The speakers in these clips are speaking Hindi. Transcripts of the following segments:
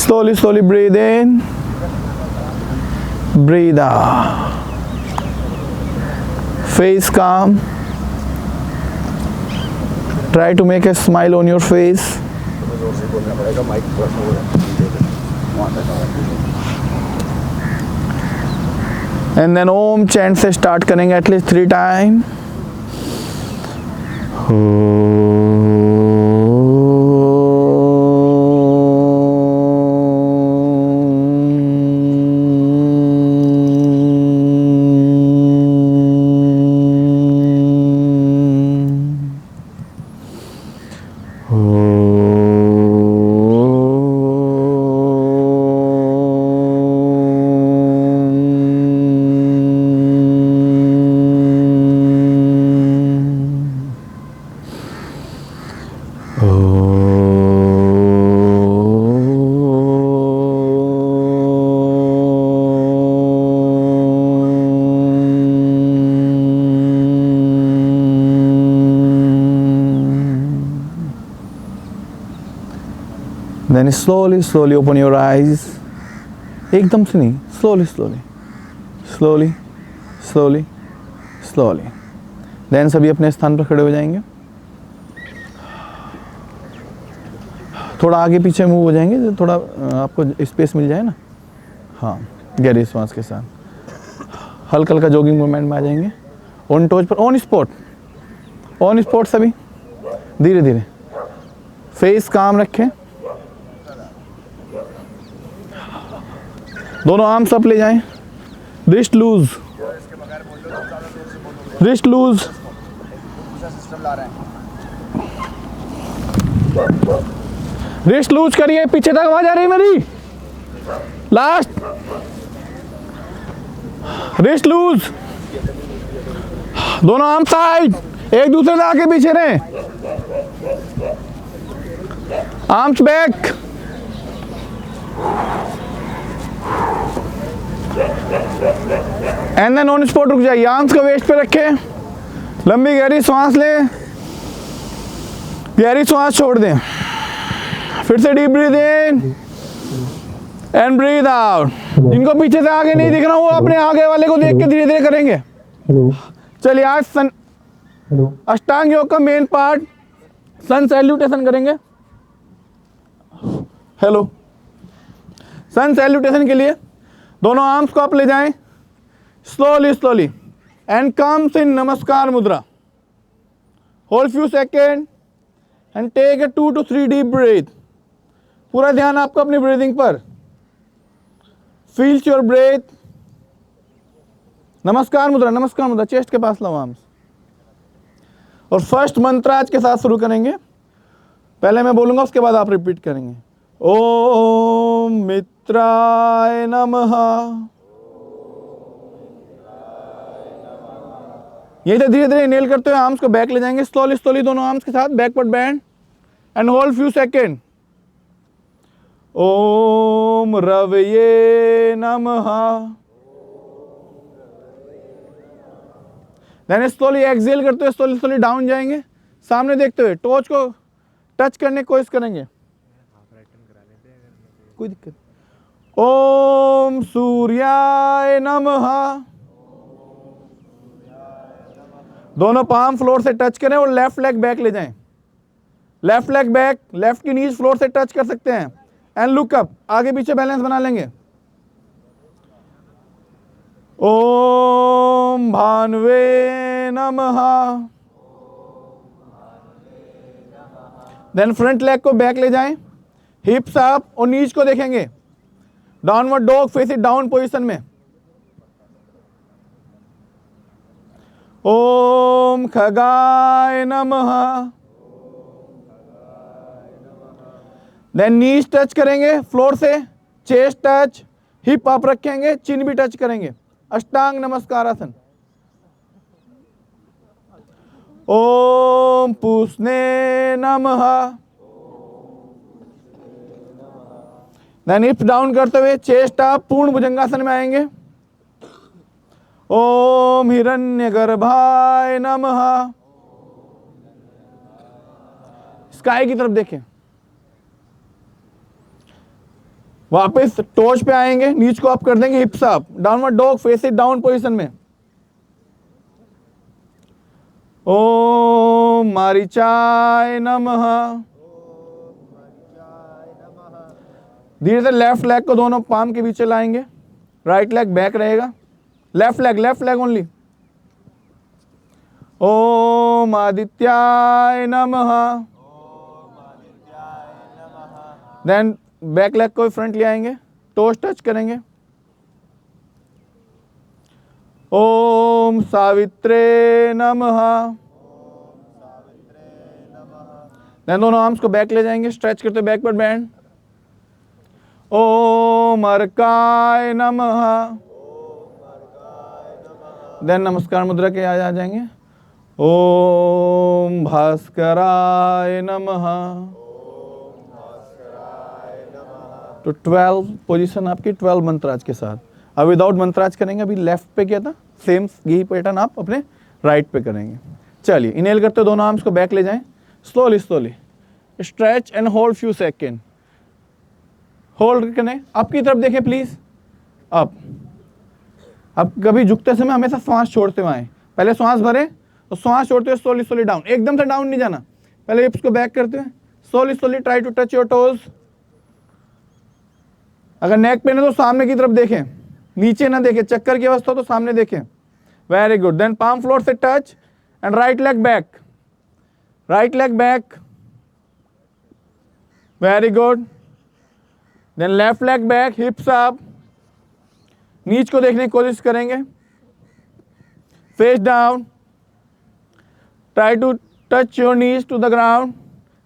Slowly, slowly breathe in, breathe out. Face calm. Try to make a smile on your face. And then Om chant से start करेंगे at least 3 times. Then slowly, slowly open your eyes. एकदम से नहीं, slowly, slowly, slowly, slowly, slowly. Then सभी अपने स्थान पर खड़े हो जाएंगे. थोड़ा आगे पीछे मूव हो जाएंगे, थोड़ा आपको स्पेस मिल जाए ना. हाँ, गहरी सांस के साथ हल्का हल्का जॉगिंग मूवमेंट में आ जाएंगे. ऑन टोज पर, ऑन स्पॉट सभी धीरे धीरे. फेस काम रखें. दोनों आर्म्स अप ले जाएं. Wrist loose, wrist loose. Wrist loose करिए. पीछे तक आवाज आ रही है मेरी? लास्ट. Wrist loose. दोनों आर्म साइड, एक दूसरे से आगे पीछे रहें. Arms back. And then on spot रुक जाइए. आर्म्स को वेस्ट पे रखें. लंबी गहरी सांस लें. गहरी सांस छोड़ दें. फिर से deep breathe in and breathe out. जिनको पीछे से आगे नहीं दिख रहा वो अपने आगे वाले को देख के धीरे धीरे करेंगे. चलिए आज अष्टांग योग का मेन पार्ट सन सैल्यूटेशन करेंगे. हेलो. सन सैल्यूटेशन के लिए दोनों आर्म्स को आप ले जाएं. Slowly slowly and comes in नमस्कार मुद्रा. Hold few second and take a 2 to 3 deep breath. पूरा ध्यान आपका अपनी ब्रीदिंग पर. Feels your breath. नमस्कार मुद्रा, नमस्कार मुद्रा. चेस्ट के पास लाओ आर्म्स. और फर्स्ट मंत्र आज के साथ शुरू करेंगे. पहले मैं बोलूंगा, उसके बाद आप रिपीट करेंगे. ओम मित्राय नमः. यही तो धीरे धीरे इनहेल करते हुए आर्म्स को बैक ले जाएंगे. स्लोली स्लोली दोनों आर्म्स के साथ backward bend and hold few second. ओम रवये नमः. देन स्लोली एक्सहेल करते हुए स्लोली स्लोली डाउन जाएंगे. सामने देखते हुए टोच को टच करने की कोशिश करेंगे. कोई दिक्कत. ओम सूर्याय नमः. दोनों पाम फ्लोर से टच करें और लेफ्ट लेग बैक ले जाएं. लेफ्ट लेग बैक, लेफ्ट की नीज फ्लोर से टच कर सकते हैं. And look up. आगे पीछे बैलेंस बना लेंगे. ओम भानुवे नमः. देन फ्रंट लेग को बैक ले जाएं. हिप्स अप और नीज को देखेंगे. Downward dog, face it down position में. ओम खगाय नमः. देन नीज टच करेंगे फ्लोर से. चेस्ट टच, हिप अप रखेंगे, चिन भी टच करेंगे. अष्टांग नमस्कारासन. ओम पूष्णे नमः. देन हिप डाउन करते हुए चेस्ट अप, पूर्ण भुजंगासन में आएंगे. ओम हिरण्यगर्भाय नमः. स्काई की तरफ देखें. वापस टोच पे आएंगे, नीच को अप कर देंगे, हिप्स up, downward dog, face it down position में। ओम मारीचाय नमः। धीरे से लेफ्ट लेग को दोनों पाम के बीच लाएंगे, राइट लेग बैक रहेगा, लेफ्ट लेग ओनली। ओम आदित्याय नमः। देन बैक लेग को फ्रंट ले आएंगे, टोस टच करेंगे। ओम सावित्रे नमः। देन दोनों आर्म्स को बैक ले जाएंगे, स्ट्रेच करते बैक पर बैंड। ओम अर्काय नमः। देन नमस्कार मुद्रा के आ जाएंगे। ओम भास्कराय नमः। तो 12 पोजीशन आपकी, 12 मंत्राज के साथ। अब विदाउट मंत्राज करेंगे, अभी लेफ्ट पे किया था, सेम यही पैटर्न आप अपने राइट पे करेंगे। चलिए इनहेल करते दोनों आर्म्स को बैक ले जाएं, slowly slowly stretch and hold few second. Hold करें, आपकी तरफ देखें प्लीज। अब कभी झुकते समय हमेशा श्वास छोड़ते हुए आए, पहले श्वास भरें तो श्वास छोड़ते हुए स्लोली स्लोली डाउन, एकदम से डाउन नहीं जाना, पहले हिप्स को बैक करते हुए slowly slowly try to touch your toes. अगर नेक पेन है तो सामने की तरफ देखें, नीचे ना देखें, चक्कर की अवस्था तो सामने देखें। Very good. Then palm floor से touch and right leg back, right leg back, very good. Then left leg back, hips up, नीच को देखने की कोशिश करेंगे, face down, try to touch your knees to the ground,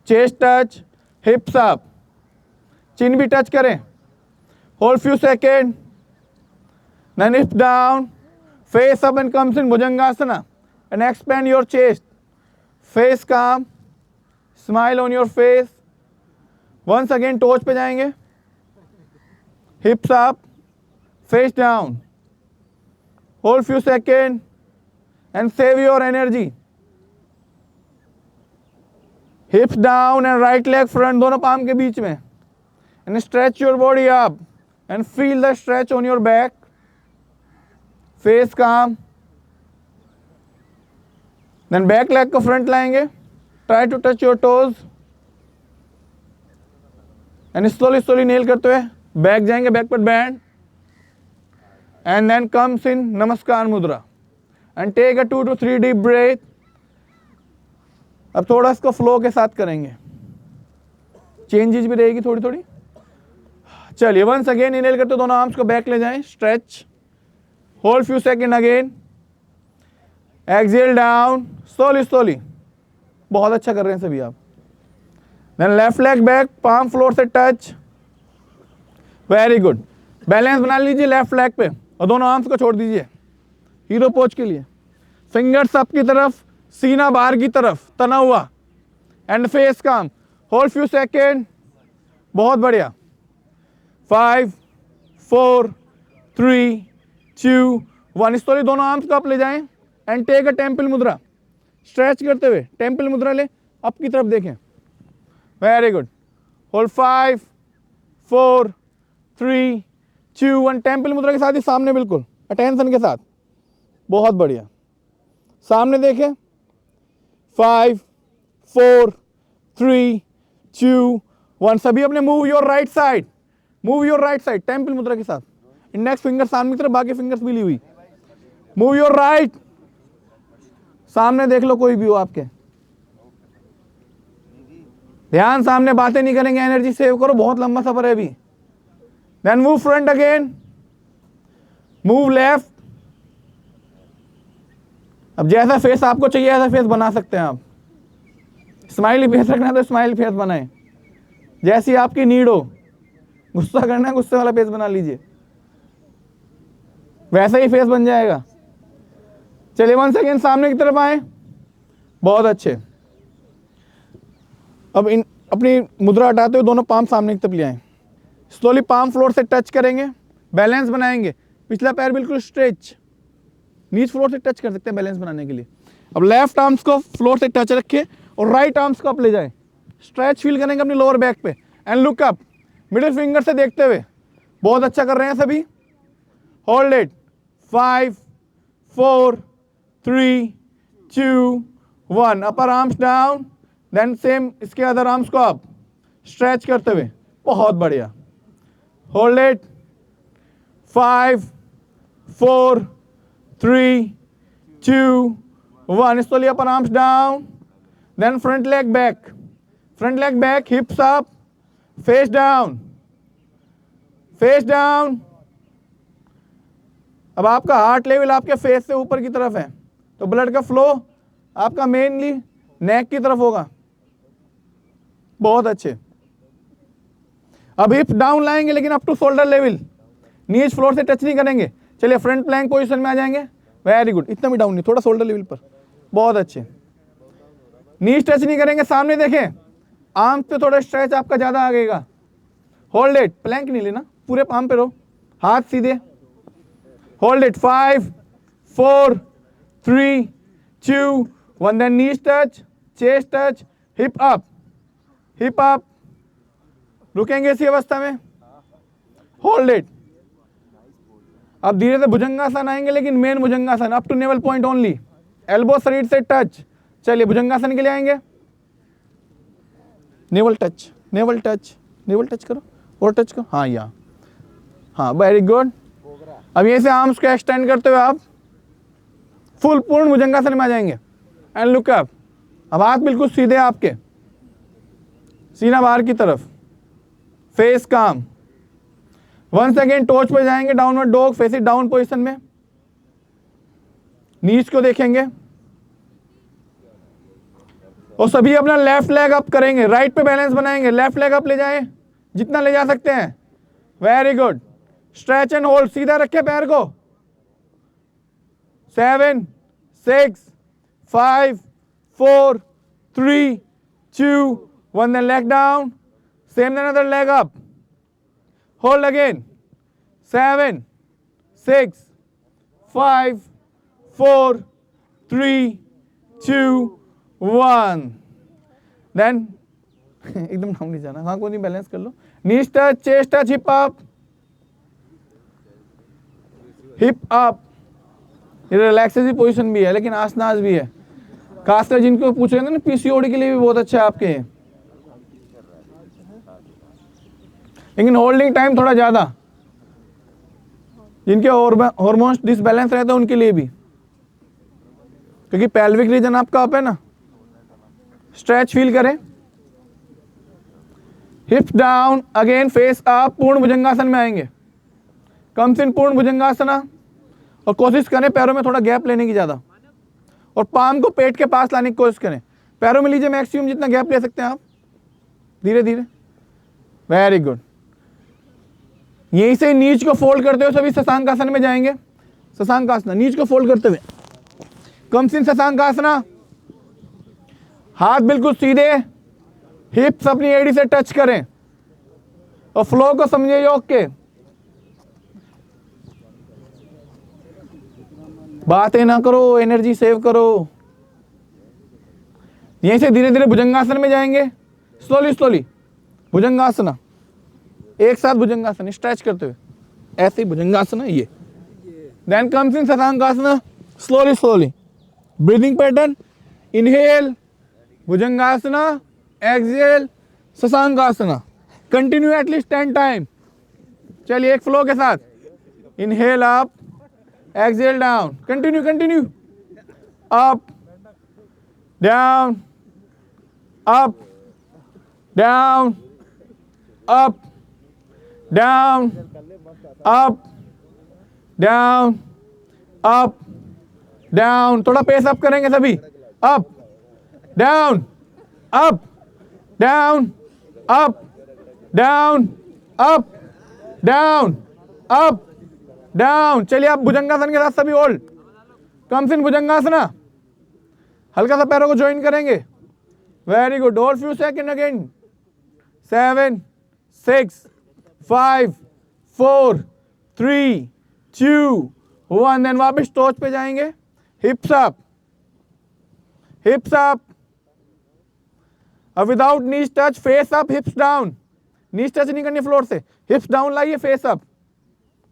chest touch, hips up, chin भी टच करें, hold few second, then hips down, face up and comes in Bhujangasana and expand your chest, face calm, smile on your face. Once again toes पे जाएंगे, hips up, face down, hold few seconds and save your energy. Hips down and right leg front, दोनों palm के बीच में, and stretch your body up and feel the stretch on your back. Face calm, then back leg को फ्रंट लाएंगे, try to touch your toes and slowly slowly नेल करते हुए बैक जाएंगे, बैक पर bend and then comes in नमस्कार मुद्रा and take a 2 to 3 deep breath. अब थोड़ा इसको फ्लो के साथ करेंगे, चेंजेस भी रहेगी थोड़ी थोड़ी। चलिए वंस अगेन इनहेल करते दोनों आर्म्स को बैक ले जाएं, stretch, hold few seconds again, exhale down, slowly slowly, बहुत अच्छा कर रहे हैं सभी आप। then left leg back, palm floor से touch, very good। बैलेंस बना लीजिए लेफ्ट लेग पे और दोनों आर्म्स को छोड़ दीजिए हीरो पोज के लिए, फिंगर्स अप की तरफ, सीना बाहर की तरफ तना हुआ एंड फेस काम, होल्ड फ्यू सेकेंड, बहुत बढ़िया। 5 4 3 2 1, स्लोली दोनों आर्म्स को अप ले जाएं एंड टेक अ टेम्पल मुद्रा, स्ट्रेच करते हुए टेम्पल मुद्रा ले, अप की तरफ देखें, वेरी गुड। होल्ड 5 4 3 2 1, टेम्पल मुद्रा के साथ ही सामने बिल्कुल अटेंशन के साथ, बहुत बढ़िया, सामने देखें। 5 4 3 2 1, सभी अपने move your right side, move your right side temple मुद्रा के साथ, इंडेक्स फिंगर सामने की तरफ, बाकी फिंगर्स मिली हुई, मूव योर राइट, सामने देख लो कोई भी हो आपके, ध्यान सामने, बातें नहीं करेंगे, एनर्जी सेव करो, बहुत लंबा सफर है अभी। Then move front again, move left. अब जैसा फेस आपको चाहिए ऐसा फेस बना सकते हैं आप, स्माइली फेस रखना है तो स्माइल फेस बनाएं, जैसी आपकी नीड हो, गुस्सा करना है गुस्से वाला फेस बना लीजिए, वैसा ही फेस बन जाएगा। चलिए वन सेकेंड सामने की तरफ आए, बहुत अच्छे। अब इन अपनी मुद्रा हटाते हुए दोनों पाम सामने की तरफ ले आए, स्लोली पाम फ्लोर से टच करेंगे, बैलेंस बनाएंगे, पिछला पैर बिल्कुल स्ट्रेच, नीज फ्लोर से टच कर सकते हैं बैलेंस बनाने के लिए। अब लेफ्ट आर्म्स को फ्लोर से टच रखे और राइट आर्म्स को अप ले जाए, स्ट्रेच फील करेंगे अपनी लोअर बैक पे and look up, middle finger से देखते हुए, बहुत अच्छा कर रहे हैं सभी। Hold it, 5 4 3 2 1, upper arms down, then same इसके अदर आर्म्स को आप स्ट्रेच करते हुए, बहुत बढ़िया। Hold it, 5 4 3 2 1, slowly upper arms down, then front leg back, hips up, face down, अब आपका हार्ट लेवल आपके फेस से ऊपर की तरफ है, तो ब्लड का फ्लो आपका मेनली नेक की तरफ होगा। बहुत अच्छे। अब हिप्स डाउन लाएंगे लेकिन up to shoulder level, knees floor से टच नहीं करेंगे। चलिए फ्रंट प्लैंक पोजीशन में आ जाएंगे। वेरी गुड, इतना भी डाउन नहीं, थोड़ा शोल्डर लेवल पर। बहुत अच्छे। नीज टच नहीं करेंगे, सामने देखें, आर्म पे थोड़ा स्ट्रेच आपका ज्यादा आएगा। होल्ड इट, प्लैंक नहीं लेना, पूरे पाम पे रहो, हाथ सीधे। Hold it, 5 4 3 2 1, then knees touch, chest touch, hip up, रुकेंगे इसी अवस्था में। Hold it. अब धीरे से भुजंगासन आएंगे, लेकिन मेन भुजंगासन up to navel point only, elbow शरीर से टच। चलिए भुजंगासन के लिए आएंगे। नेवल टच करो और टच करो, हाँ यहाँ, हाँ वेरी गुड। अब यहीं से आर्म्स को एक्सटेंड करते हुए आप फुल पूर्ण भुजंगासन में आ जाएंगे। एंड लुक अप, अब हाथ बिल्कुल सीधे आपके, सीना बाहर की तरफ, फेस काम। वंस अगेन टोच पे जाएंगे, downward dog, face it down position में, नीज को देखेंगे और सभी अपना लेफ्ट लेग अप करेंगे, राइट पे बैलेंस बनाएंगे, लेफ्ट लेग अप ले जाएं जितना ले जा सकते हैं। Very good. Stretch and hold, सीधा रखे पैर को। 7 6 5 4 3 2 1, then leg down, same another leg up, hold again, 7 6 5 4 3 2 1, then एकदम डाउन नहीं जाना, हाँ को नहीं, बैलेंस कर लो। Knees touch, chest touch, hip up. ये रिलैक्सेशन पोजीशन भी है, लेकिन आसनास भी है, खासकर जिनको पूछ रहे हैं ना पीसीओडी के लिए भी बहुत अच्छा है आपके, लेकिन होल्डिंग टाइम थोड़ा ज्यादा, जिनके हार्मोन्स डिसबैलेंस रहते हैं उनके लिए भी, क्योंकि पेल्विक रीजन आपका अप है ना। स्ट्रेच फील करें, हिप्स डाउन, अगेन फेस अप, पूर्ण भुजंगासन में आएंगे। कम्स इन पूर्ण भुजंगासना, और कोशिश करें पैरों में थोड़ा गैप लेने की ज्यादा, और पाम को पेट के पास लाने की कोशिश करें। पैरों में लीजिए मैक्सिमम जितना गैप ले सकते हैं आप, धीरे धीरे। Very good. यहीं से नीच को फोल्ड करते हुए सभी शशांकासन में जाएंगे। शशांकासना, नीच को फोल्ड करते हुए, कम्स इन शशांकासना, हाथ बिल्कुल सीधे, हिप्स अपनी एड़ी से टच करें और फ्लो को समझे योग के। बातें ना करो, एनर्जी सेव करो। यहीं से धीरे धीरे भुजंगासन में जाएंगे, स्लोली भुजंगासना, एक साथ भुजंगासन स्ट्रेच करते हुए, ऐसे ही भुजंगासना ये। Then comes in shashankasana, slowly breathing pattern, inhale bhujangasana, exhale shashankasana, continue at least 10 time. चलिए एक फ्लो के साथ, inhale up, exhale down, continue, up down, up down, up down, up down, up down. थोड़ा पेस अप करेंगे सभी, up down, up down, up down, up down, up down. चलिए आप भुजंगासन के साथ सभी होल्ड, कम्स इन भुजंगासना, हल्का सा पैरों को ज्वाइन करेंगे। Very good, hold few second again. 7 6 5 4 3 2 1, then वापस टोच पे जाएंगे, हिप्स अप, अब without knees touch, face up, hips down, knees touch नहीं करनी फ्लोर से, हिप्स डाउन लाइए, face up,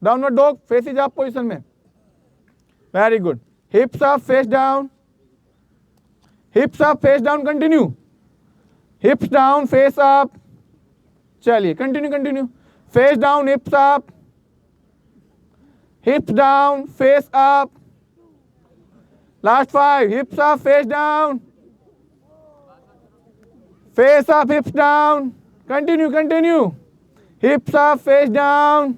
downward dog, face is up position में, very good, hips up face down, hips up face down, continue, hips down face up, चलिए continue continue, face down hips up, hips down face up, last 5, hips up face down, face up hips down, continue continue, hips up face down,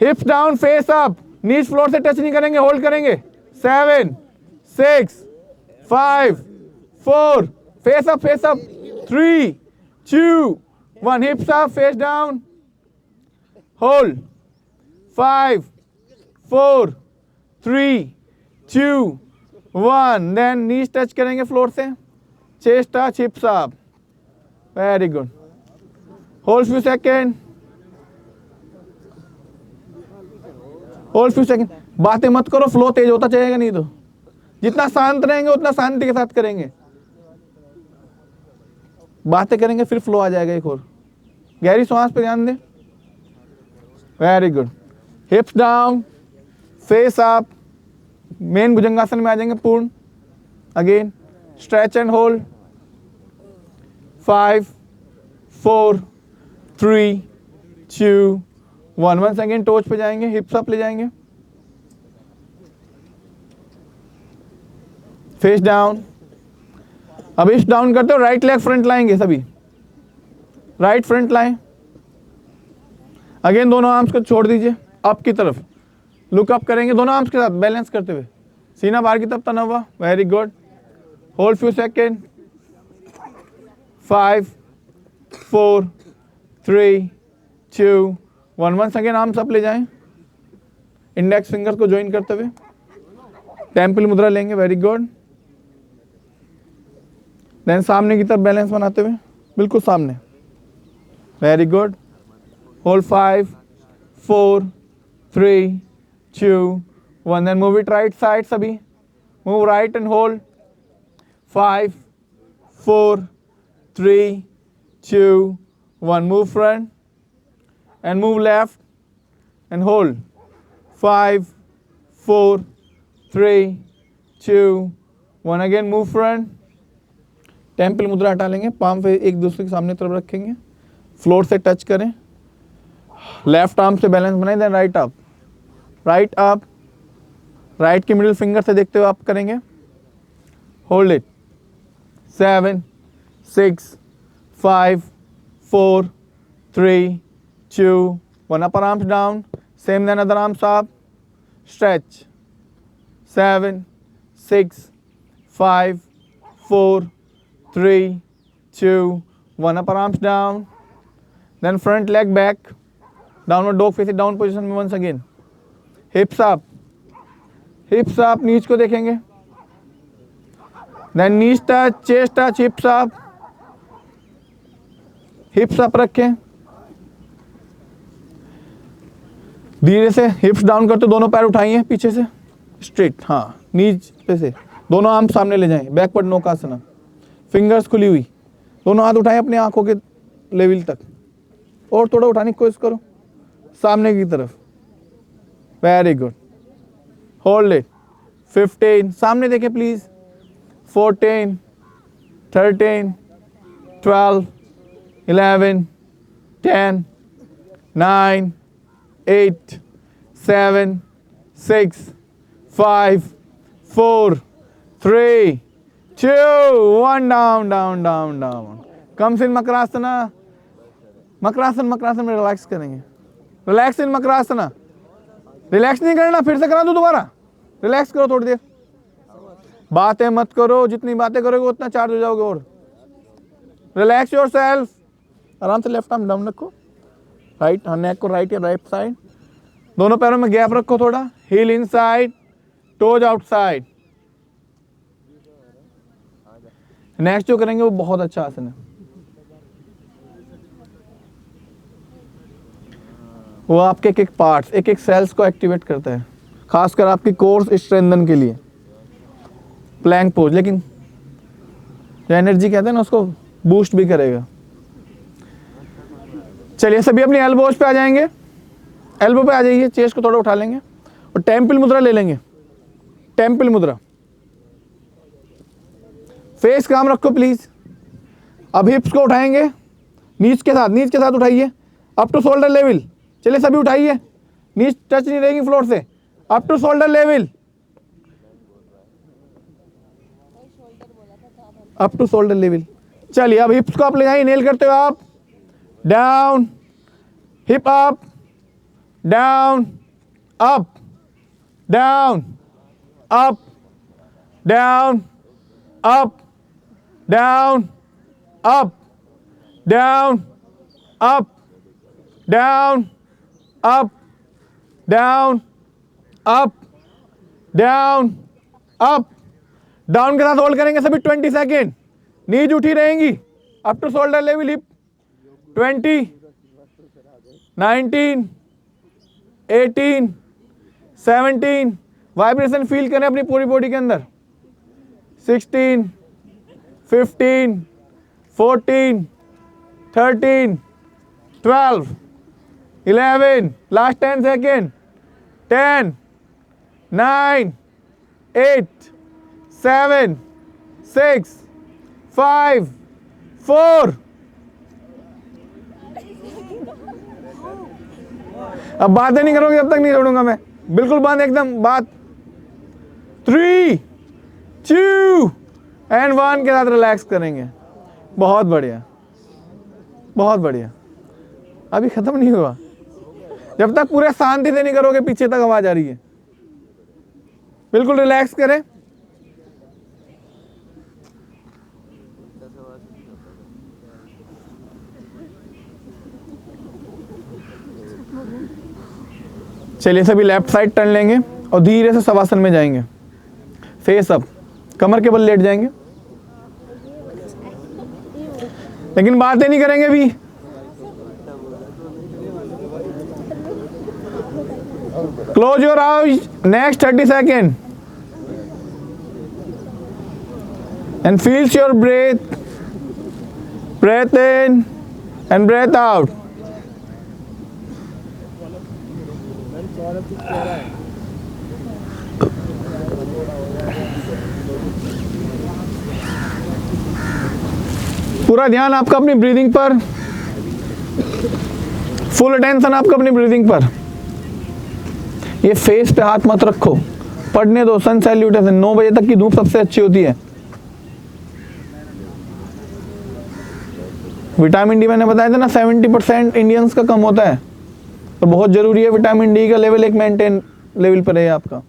hips down face up, knees floor से टच नहीं करेंगे, होल्ड करेंगे, 7 6 5 4, face up 3 2 1, hips up face down, hold, 5 4 3 2 1, then knees touch करेंगे फ्लोर से, chest touch, hips up, very good, hold few second, hold few second, बातें मत करो, फ्लो तेज होता चलेगा, नहीं तो जितना शांत रहेंगे उतना शांति के साथ करेंगे, बातें करेंगे फिर फ्लो आ जाएगा। एक और गहरी सांस पे ध्यान दें, very good, hips down face up, main bhujangasana में आ जाएंगे पूर्ण, again stretch and hold, 5 4 3 2 1, once again टोच पे जाएंगे, हिप्स अप ले जाएंगे, फेस डाउन, अब हिप्स डाउन करते हो, राइट लेग फ्रंट लाएंगे सभी, राइट फ्रंट लाएं, अगेन दोनों आर्म्स को छोड़ दीजिए, अप की तरफ लुक अप करेंगे, दोनों आर्म्स के साथ बैलेंस करते हुए, सीना बाहर की तरफ तना हुआ, very good, hold few second, 5 4 3 2 1, once again arms up ले जाएं, इंडेक्स फिंगर को ज्वाइन करते हुए, टेम्पल मुद्रा लेंगे, वेरी गुड, देन सामने की तरफ बैलेंस बनाते हुए, बिल्कुल सामने, very good, hold 5 4 3 2 1, then move it right side सभी, move right and hold, 5 4 3 2 1, move front and move left and hold, 5 4 3 2 1, again move front, temple मुद्रा हटा लेंगे, पाम पे एक दूसरे के सामने तरफ रखेंगे, फ्लोर से टच करें, लेफ्ट आर्म से बैलेंस बनाएं, देन राइट अप, राइट की मिडिल फिंगर से देखते हुए अप करेंगे, hold it, 7 6 5 4 3 2 1, upper arms down, same then other arms up, stretch, 7 6 5 4 3 2 1, upper arms down, then front leg back, downward dog face down position में once again, hips up, knees को देखेंगे, then knees touch, chest touch, hips up रखें, धीरे से हिप्स डाउन करते, दोनों पैर उठाइए पीछे से स्ट्रेट, हाँ नीज पे से दोनों आर्म सामने ले जाएं, बैकवर्ड नौकासना, फिंगर्स खुली हुई, दोनों हाथ उठाएं अपनी आंखों के लेवल तक, और थोड़ा उठाने की कोशिश करो सामने की तरफ, वेरी गुड, होल्ड इट, 15, सामने देखें please, 14 13 12 11 10 9 8 7 6 5 4 3 2 1, down down down down, comes in मकरासना, मकरासन में रिलैक्स करेंगे, रिलैक्स इन मकरासना, रिलैक्स नहीं करना, फिर से करा दूं दोबारा, रिलैक्स करो थोड़ी देर, बातें मत करो, जितनी बातें करोगे उतना चार्ज हो जाओगे, और रिलैक्स योरसेल्फ, आराम से लेफ्ट आर्म डाउन रखो, राइट नेक को राइट या राइट साइड, दोनों पैरों में गैप रखो थोड़ा, heel inside, toes outside, next जो करेंगे वो बहुत अच्छा आसन है, वो आपके एक एक पार्ट्स, एक एक सेल्स को एक्टिवेट करता है, खासकर आपकी कोर्स स्ट्रेंथन के लिए, प्लैंक पोज, लेकिन जो एनर्जी कहते हैं ना उसको बूस्ट भी करेगा, चलिए सभी अपनी एल्बोज पे आ जाएंगे, एल्बो पे आ जाइए, चेस्ट को थोड़ा उठा लेंगे और टेम्पल मुद्रा ले लेंगे। टेम्पल मुद्रा, फेस काम रखो प्लीज। अब हिप्स को उठाएंगे, नीच के साथ उठाइए अप टू शोल्डर लेवल। चलिए सभी उठाइए, नीच टच नहीं रहेगी फ्लोर से, up to shoulder level, up to shoulder level. चलिए अब हिप्स को आप ले जाइए, नेल करते हो आप, down, hip up, down, up, down, up, down, up, down, up, down, up, down, up, down, up, down, up. Down के साथ होल्ड करेंगे सभी 20 सेकेंड, नीज उठी रहेंगी up to shoulder level, hip 20, 19, 18, 17, vibration feel करें अपनी पूरी बॉडी के अंदर, 16, 15, 14, 13, 12, 11, लास्ट 10 सेकेंड, 10, 9, 8, 7, 6, 5, 4। अब बातें नहीं करोगे जब तक नहीं छोड़ूंगा मैं, बिल्कुल बंद एकदम बात। 3, 2 एंड 1 के साथ रिलैक्स करेंगे। बहुत बढ़िया, बहुत बढ़िया। अभी खत्म नहीं हुआ, जब तक पूरे शांति से नहीं करोगे पीछे तक आवाज आ रही है। बिल्कुल रिलैक्स करें। चलिए सभी लेफ्ट साइड टर्न लेंगे और धीरे से शवासन में जाएंगे, फेस अप, कमर के बल लेट जाएंगे, लेकिन बातें नहीं करेंगे अभी। Close your eyes, next 30 second and feels your breath, breath in and breath out. पूरा ध्यान आपका अपनी ब्रीदिंग पर, फुल अटेंशन आपका अपनी ब्रीदिंग पर। ये फेस पे हाथ मत रखो, पढ़ने दो। सन सैल्यूटेशन 9 बजे तक की धूप सबसे अच्छी होती है। विटामिन डी मैंने बताया था ना, 70% इंडियंस का कम होता है, तो बहुत जरूरी है विटामिन डी का लेवल एक मेंटेन लेवल पर है आपका।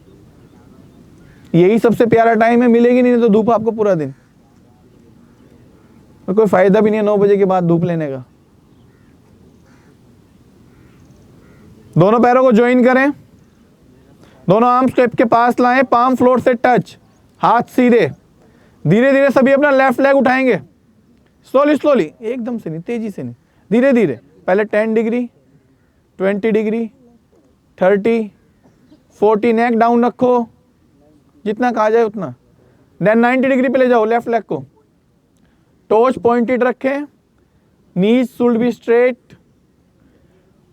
यही सबसे प्यारा टाइम है, मिलेगी नहीं तो धूप आपको पूरा दिन, तो कोई फायदा भी नहीं है 9 बजे के बाद धूप लेने का। दोनों पैरों को ज्वाइन करें, दोनों आर्म स्टेप के पास लाएं, पाम फ्लोर से टच, हाथ सीधे। धीरे धीरे सभी अपना लेफ्ट लेग उठाएंगे, स्लोली स्लोली, एकदम से नहीं, तेजी से नहीं, धीरे धीरे। पहले 10 डिग्री, 20 डिग्री, 30, 40, नेक डाउन रखो जितना कहा जाए उतना। देन 90 डिग्री पे ले जाओ लेफ्ट लेग को, टोज पॉइंटेड रखें, नीज शुड बी स्ट्रेट,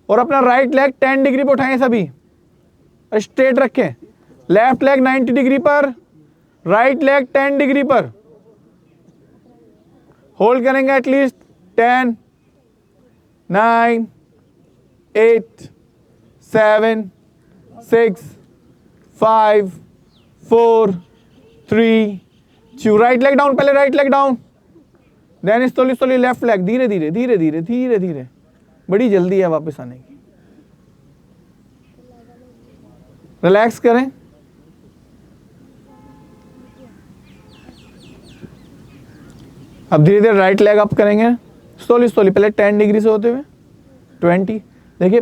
और अपना राइट लेग 10 डिग्री पे उठाएं सभी, स्ट्रेट रखें। लेफ्ट लेग 90 डिग्री पर, राइट लेग 10 डिग्री पर। होल्ड करेंगे एटलीस्ट 10, 9, 8, 7, 6, 5, 4, 3, 2। राइट लेग डाउन, पहले right leg down, then slowly slowly left leg, धीरे धीरे धीरे धीरे धीरे धीरे। बड़ी जल्दी है वापस आने की। रिलैक्स करें। अब धीरे धीरे राइट लेग अप करेंगे, स्लोली स्लोली, पहले 10 डिग्री से होते हुए 20। देखिए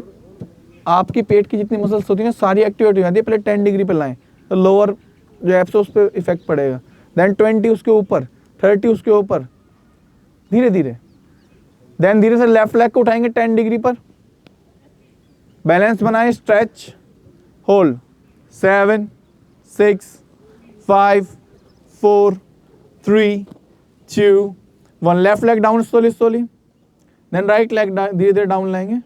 आपकी पेट की जितनी मसल्स होती हैं सारी एक्टिवेट हो जाती है। पहले 10 डिग्री पे लाएं तो लोअर जो एब्स है उस पर इफेक्ट पड़ेगा। देन 20 उसके ऊपर, 30 उसके ऊपर, धीरे धीरे। देन धीरे से लेफ्ट लेग को उठाएंगे 10 डिग्री पर, बैलेंस बनाएं, stretch, hold. 7, 6, 5, 4, 3, 2, 1। Left leg down slowly slowly, then right leg धीरे धीरे डाउन लाएंगे,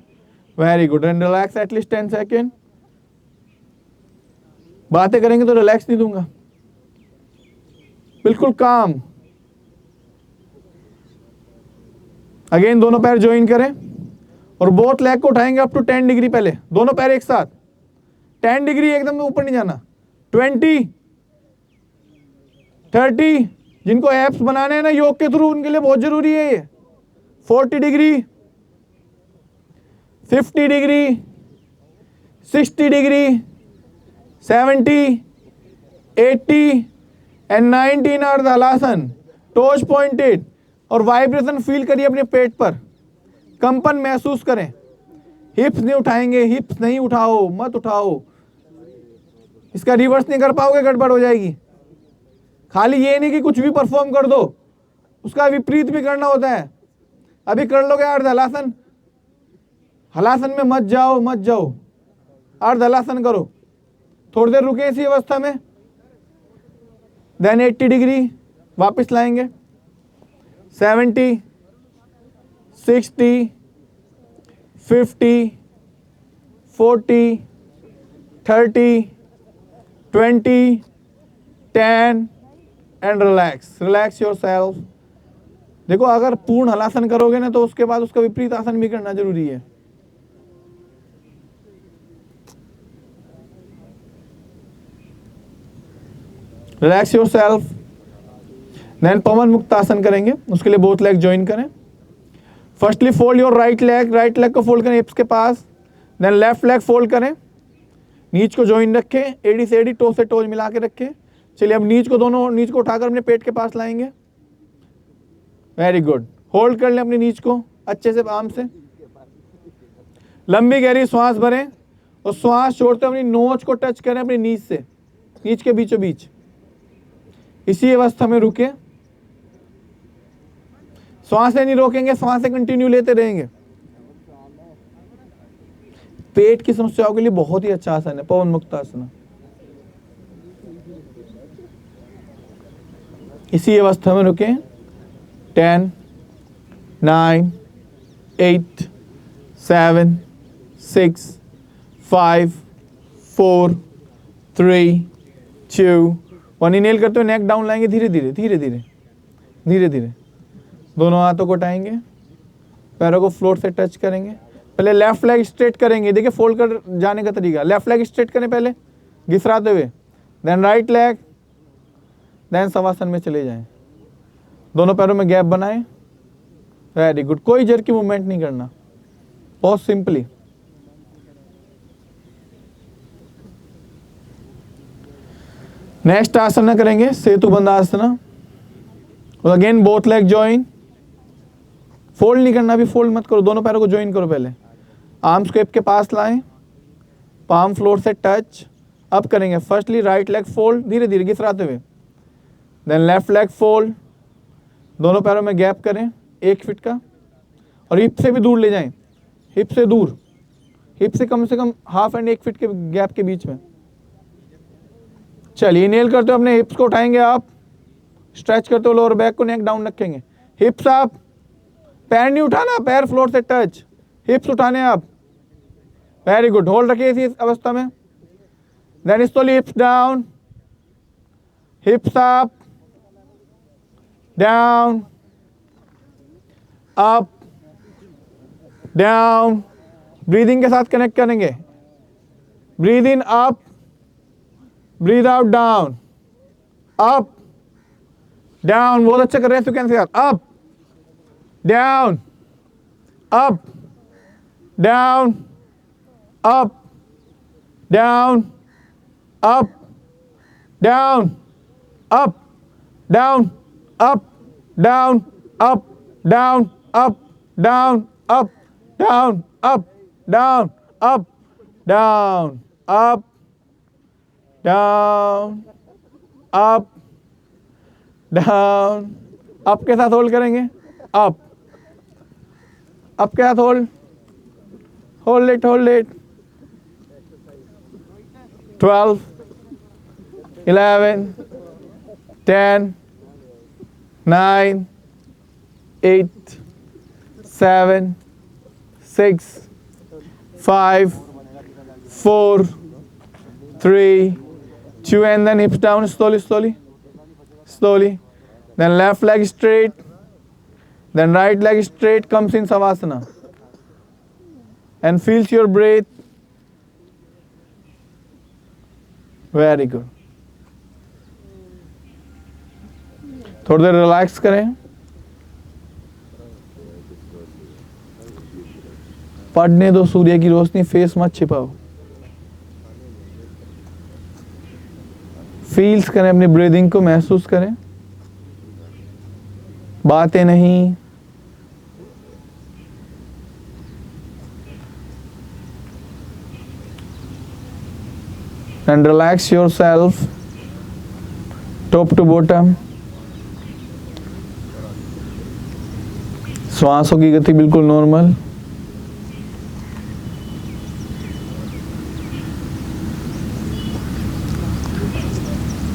very good, and relax at least 10 second. बातें करेंगे तो रिलैक्स नहीं दूंगा, बिल्कुल काम। अगेन दोनों पैर ज्वाइन करें और बोथ लेग को उठाएंगे अप टू 10 डिग्री, पहले दोनों पैर एक साथ 10 डिग्री, एकदम ऊपर नहीं जाना। 20, 30, जिनको एप्स बनाने हैं ना योग के थ्रू, उनके लिए बहुत जरूरी है ये। 40 डिग्री, 50 डिग्री, 60 डिग्री, 70, 80 एंड 90 इन अर्ध हलासन, टोज पॉइंटेड, और वाइब्रेशन फील करिए अपने पेट पर, कंपन महसूस करें। हिप्स नहीं उठाएंगे, हिप्स नहीं उठाओ, मत उठाओ, इसका रिवर्स नहीं कर पाओगे, गड़बड़ हो जाएगी। खाली ये नहीं कि कुछ भी परफॉर्म कर दो, उसका विपरीत भी करना होता है। अभी कर लोगे अर्ध हलासन, हलासन में मत जाओ, मत जाओ, अर्ध हलासन करो, थोड़ी देर रुके इसी अवस्था में, देन 80 डिग्री वापस लाएंगे, 70, 60, 50, 40, 30, 20, 10 and relax, relax your self. देखो अगर पूर्ण हलासन करोगे ना तो उसके बाद उसका विपरीत आसन भी करना जरूरी है। रिलैक्स योर सेल्फ, देन पवन मुक्त आसन करेंगे, उसके लिए बोथ लेग ज्वाइन करें। Firstly fold your right leg को फोल्ड करें हिप्स के पास, देन लेफ्ट लेग फोल्ड करें, नीच को ज्वाइन रखें, एड़ी से एड़ी, टो से टोज मिला के रखें। चलिए अब नीच को उठाकर अपने पेट के पास लाएंगे, वेरी गुड, होल्ड कर लें अपनी नीच को अच्छे से, आर्म से लंबी गहरी श्वास भरें और श्वास छोड़ते अपनी नोच को टच करें अपनी नीच से, नीच के बीचों बीच, इसी अवस्था में रुके, श्वास नहीं रोकेंगे, श्वास से कंटिन्यू लेते रहेंगे। पेट की समस्याओं के लिए बहुत ही अच्छा आसन है पवन मुक्त आसन। इसी अवस्था में रुके, 10, 9, 8, 7, 6, 5, 4, 3, 2, 1। इनहेल करते हुए नेक डाउन लाएंगे, धीरे धीरे धीरे धीरे धीरे धीरे, दोनों हाथों को उठाएंगे, पैरों को फ्लोर से टच करेंगे। पहले लेफ्ट लेग स्ट्रेट करेंगे, देखिए फोल्ड कर जाने का तरीका, लेफ्ट लेग स्ट्रेट करें पहले घिसराते हुए, देन राइट लेग, देन शवासन में चले जाएं, दोनों पैरों में गैप बनाएं, वेरी गुड। कोई जर की मूवमेंट नहीं करना, बहुत सिंपली। नेक्स्ट आसना करेंगे सेतु बंद आसना, और again both leg join, fold नहीं करना, अभी फोल्ड मत करो, दोनों पैरों को ज्वाइन करो। पहले आर्म्स को हिप के पास लाएं, पाम फ्लोर से टच, अप करेंगे। फर्स्टली राइट लेग फोल्ड, धीरे धीरे घिसराते हुए, देन लेफ्ट लेग फोल्ड, दोनों पैरों में गैप करें 1 फीट का, और हिप से भी दूर ले जाएं, हिप से दूर, हिप से कम 1/2 एंड 1 फीट के गैप के बीच में। चलिए इनहेल करते हुए अपने हिप्स को उठाएंगे आप, स्ट्रेच करते हुए लोअर बैक को, नेक डाउन रखेंगे, हिप्स आप, पैर नहीं उठाना, पैर फ्लोर से टच, हिप्स उठाने आप, वेरी गुड, होल्ड रखिए इसी अवस्था में, then slowly hips down, hips up, down, up, down, breathing के साथ कनेक्ट करेंगे, breathe in up, breathe out down, up down, बहुत अच्छा कर रहे हैं सुकेन के साथ, up down, up down, up down, up down, up down, up down, up down, up down, up down, up down, up down, up down, up down, up के साथ होल्ड करेंगे, अप के साथ hold, hold it, 12, 11, 10, 9, 8, 7, 6, 5, 4, 3, 2, and then hips down slowly, slowly, slowly. Then left leg straight, then right leg straight, comes in Savasana. And feels your breath. Very good. थोड़ी देर रिलैक्स करें. पढ़ने दो सूर्य की रोशनी, फेस मत छिपाओ. फील्स करें, अपनी ब्रीदिंग को महसूस करें. बातें नहीं. And relax yourself top to bottom. श्वासों की गति बिल्कुल normal.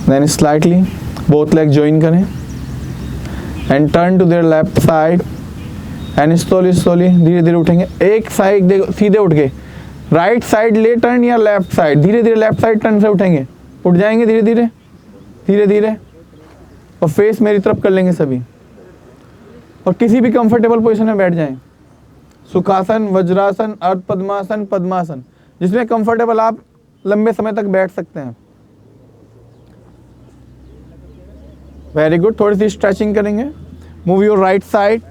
Then slightly both legs join करें and turn to their left side and slowly धीरे धीरे उठेंगे. एक साइड सीधे उठ के राइट साइड ले टर्न या लेफ्ट साइड, धीरे धीरे लेफ्ट साइड टर्न से उठेंगे. उठ जाएंगे धीरे धीरे धीरे धीरे और फेस मेरी तरफ कर लेंगे सभी. और किसी भी कंफर्टेबल पोजीशन में बैठ जाएं. सुखासन, वज्रासन, अर्ध पद्मासन, पद्मासन, जिसमें कंफर्टेबल आप लंबे समय तक बैठ सकते हैं. Very good. थोड़ी सी स्ट्रेचिंग करेंगे. Move your right side,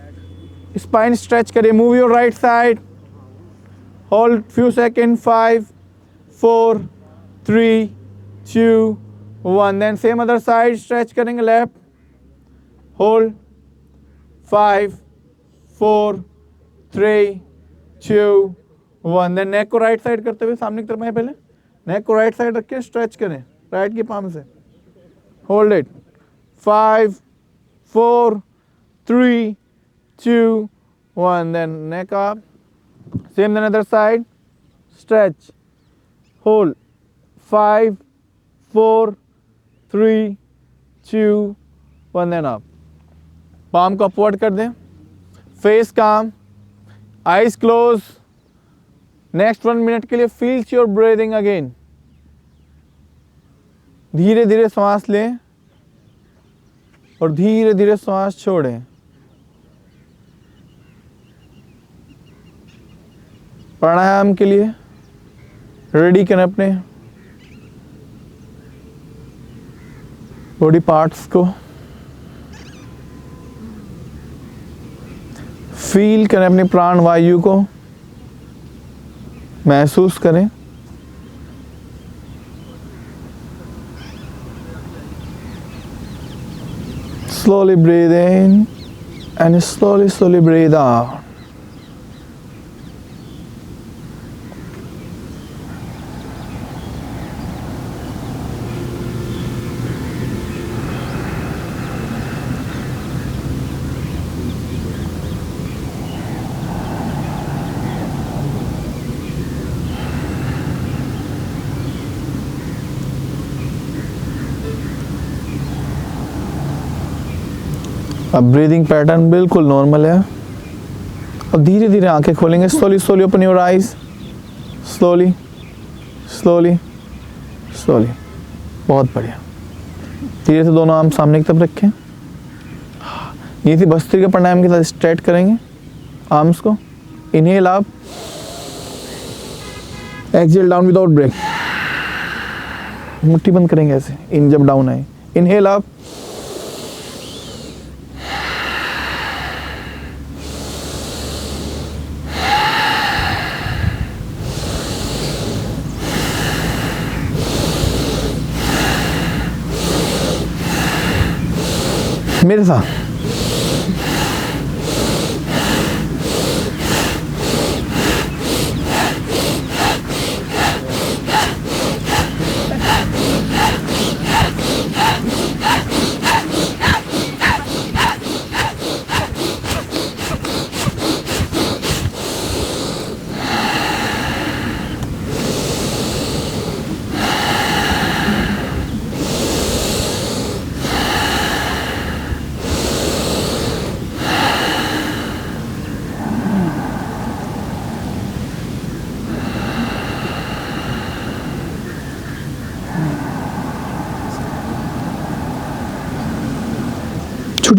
spine stretch करिए. Move your right side, hold few second. 5, 4, 3, 2, 1. Then same other side stretch करेंगे. Left hold. 5, 4, 3, 2, 1. देन नेक को राइट साइड करते हुए सामने की तरफ आए. पहले नेक को राइट साइड रख के स्ट्रेच करें राइट की पाम से. Hold it. 5, 4, 3, 2, 1. Then neck up. Same then other side. Stretch. Hold. 5, 4, 3, 2, 1. Then up. Palm को upward कर दें. Face calm. Eyes closed. Next 1 minute के लिए feel your breathing again. धीरे धीरे सांस लें और धीरे धीरे सांस छोड़ें. प्राणायाम के लिए रेडी करें अपने बॉडी पार्ट्स को. फील करें अपनी प्राण वायु को, महसूस करें. Slowly breathe in and slowly breathe out. अब ब्रीदिंग पैटर्न बिल्कुल नॉर्मल है. और धीरे धीरे आंखें खोलेंगे. Slowly open your eyes. Slowly. बहुत बढ़िया. धीरे से दोनों आर्म सामने की तरफ रखें. ये थी भस्त्रिका प्राणायाम के साथ स्ट्रेट करेंगे आर्म्स को. Inhale up, exhale down without break. मुट्ठी बंद करेंगे ऐसे इन जब डाउन आए. इनहेल अप, मेरे साथ.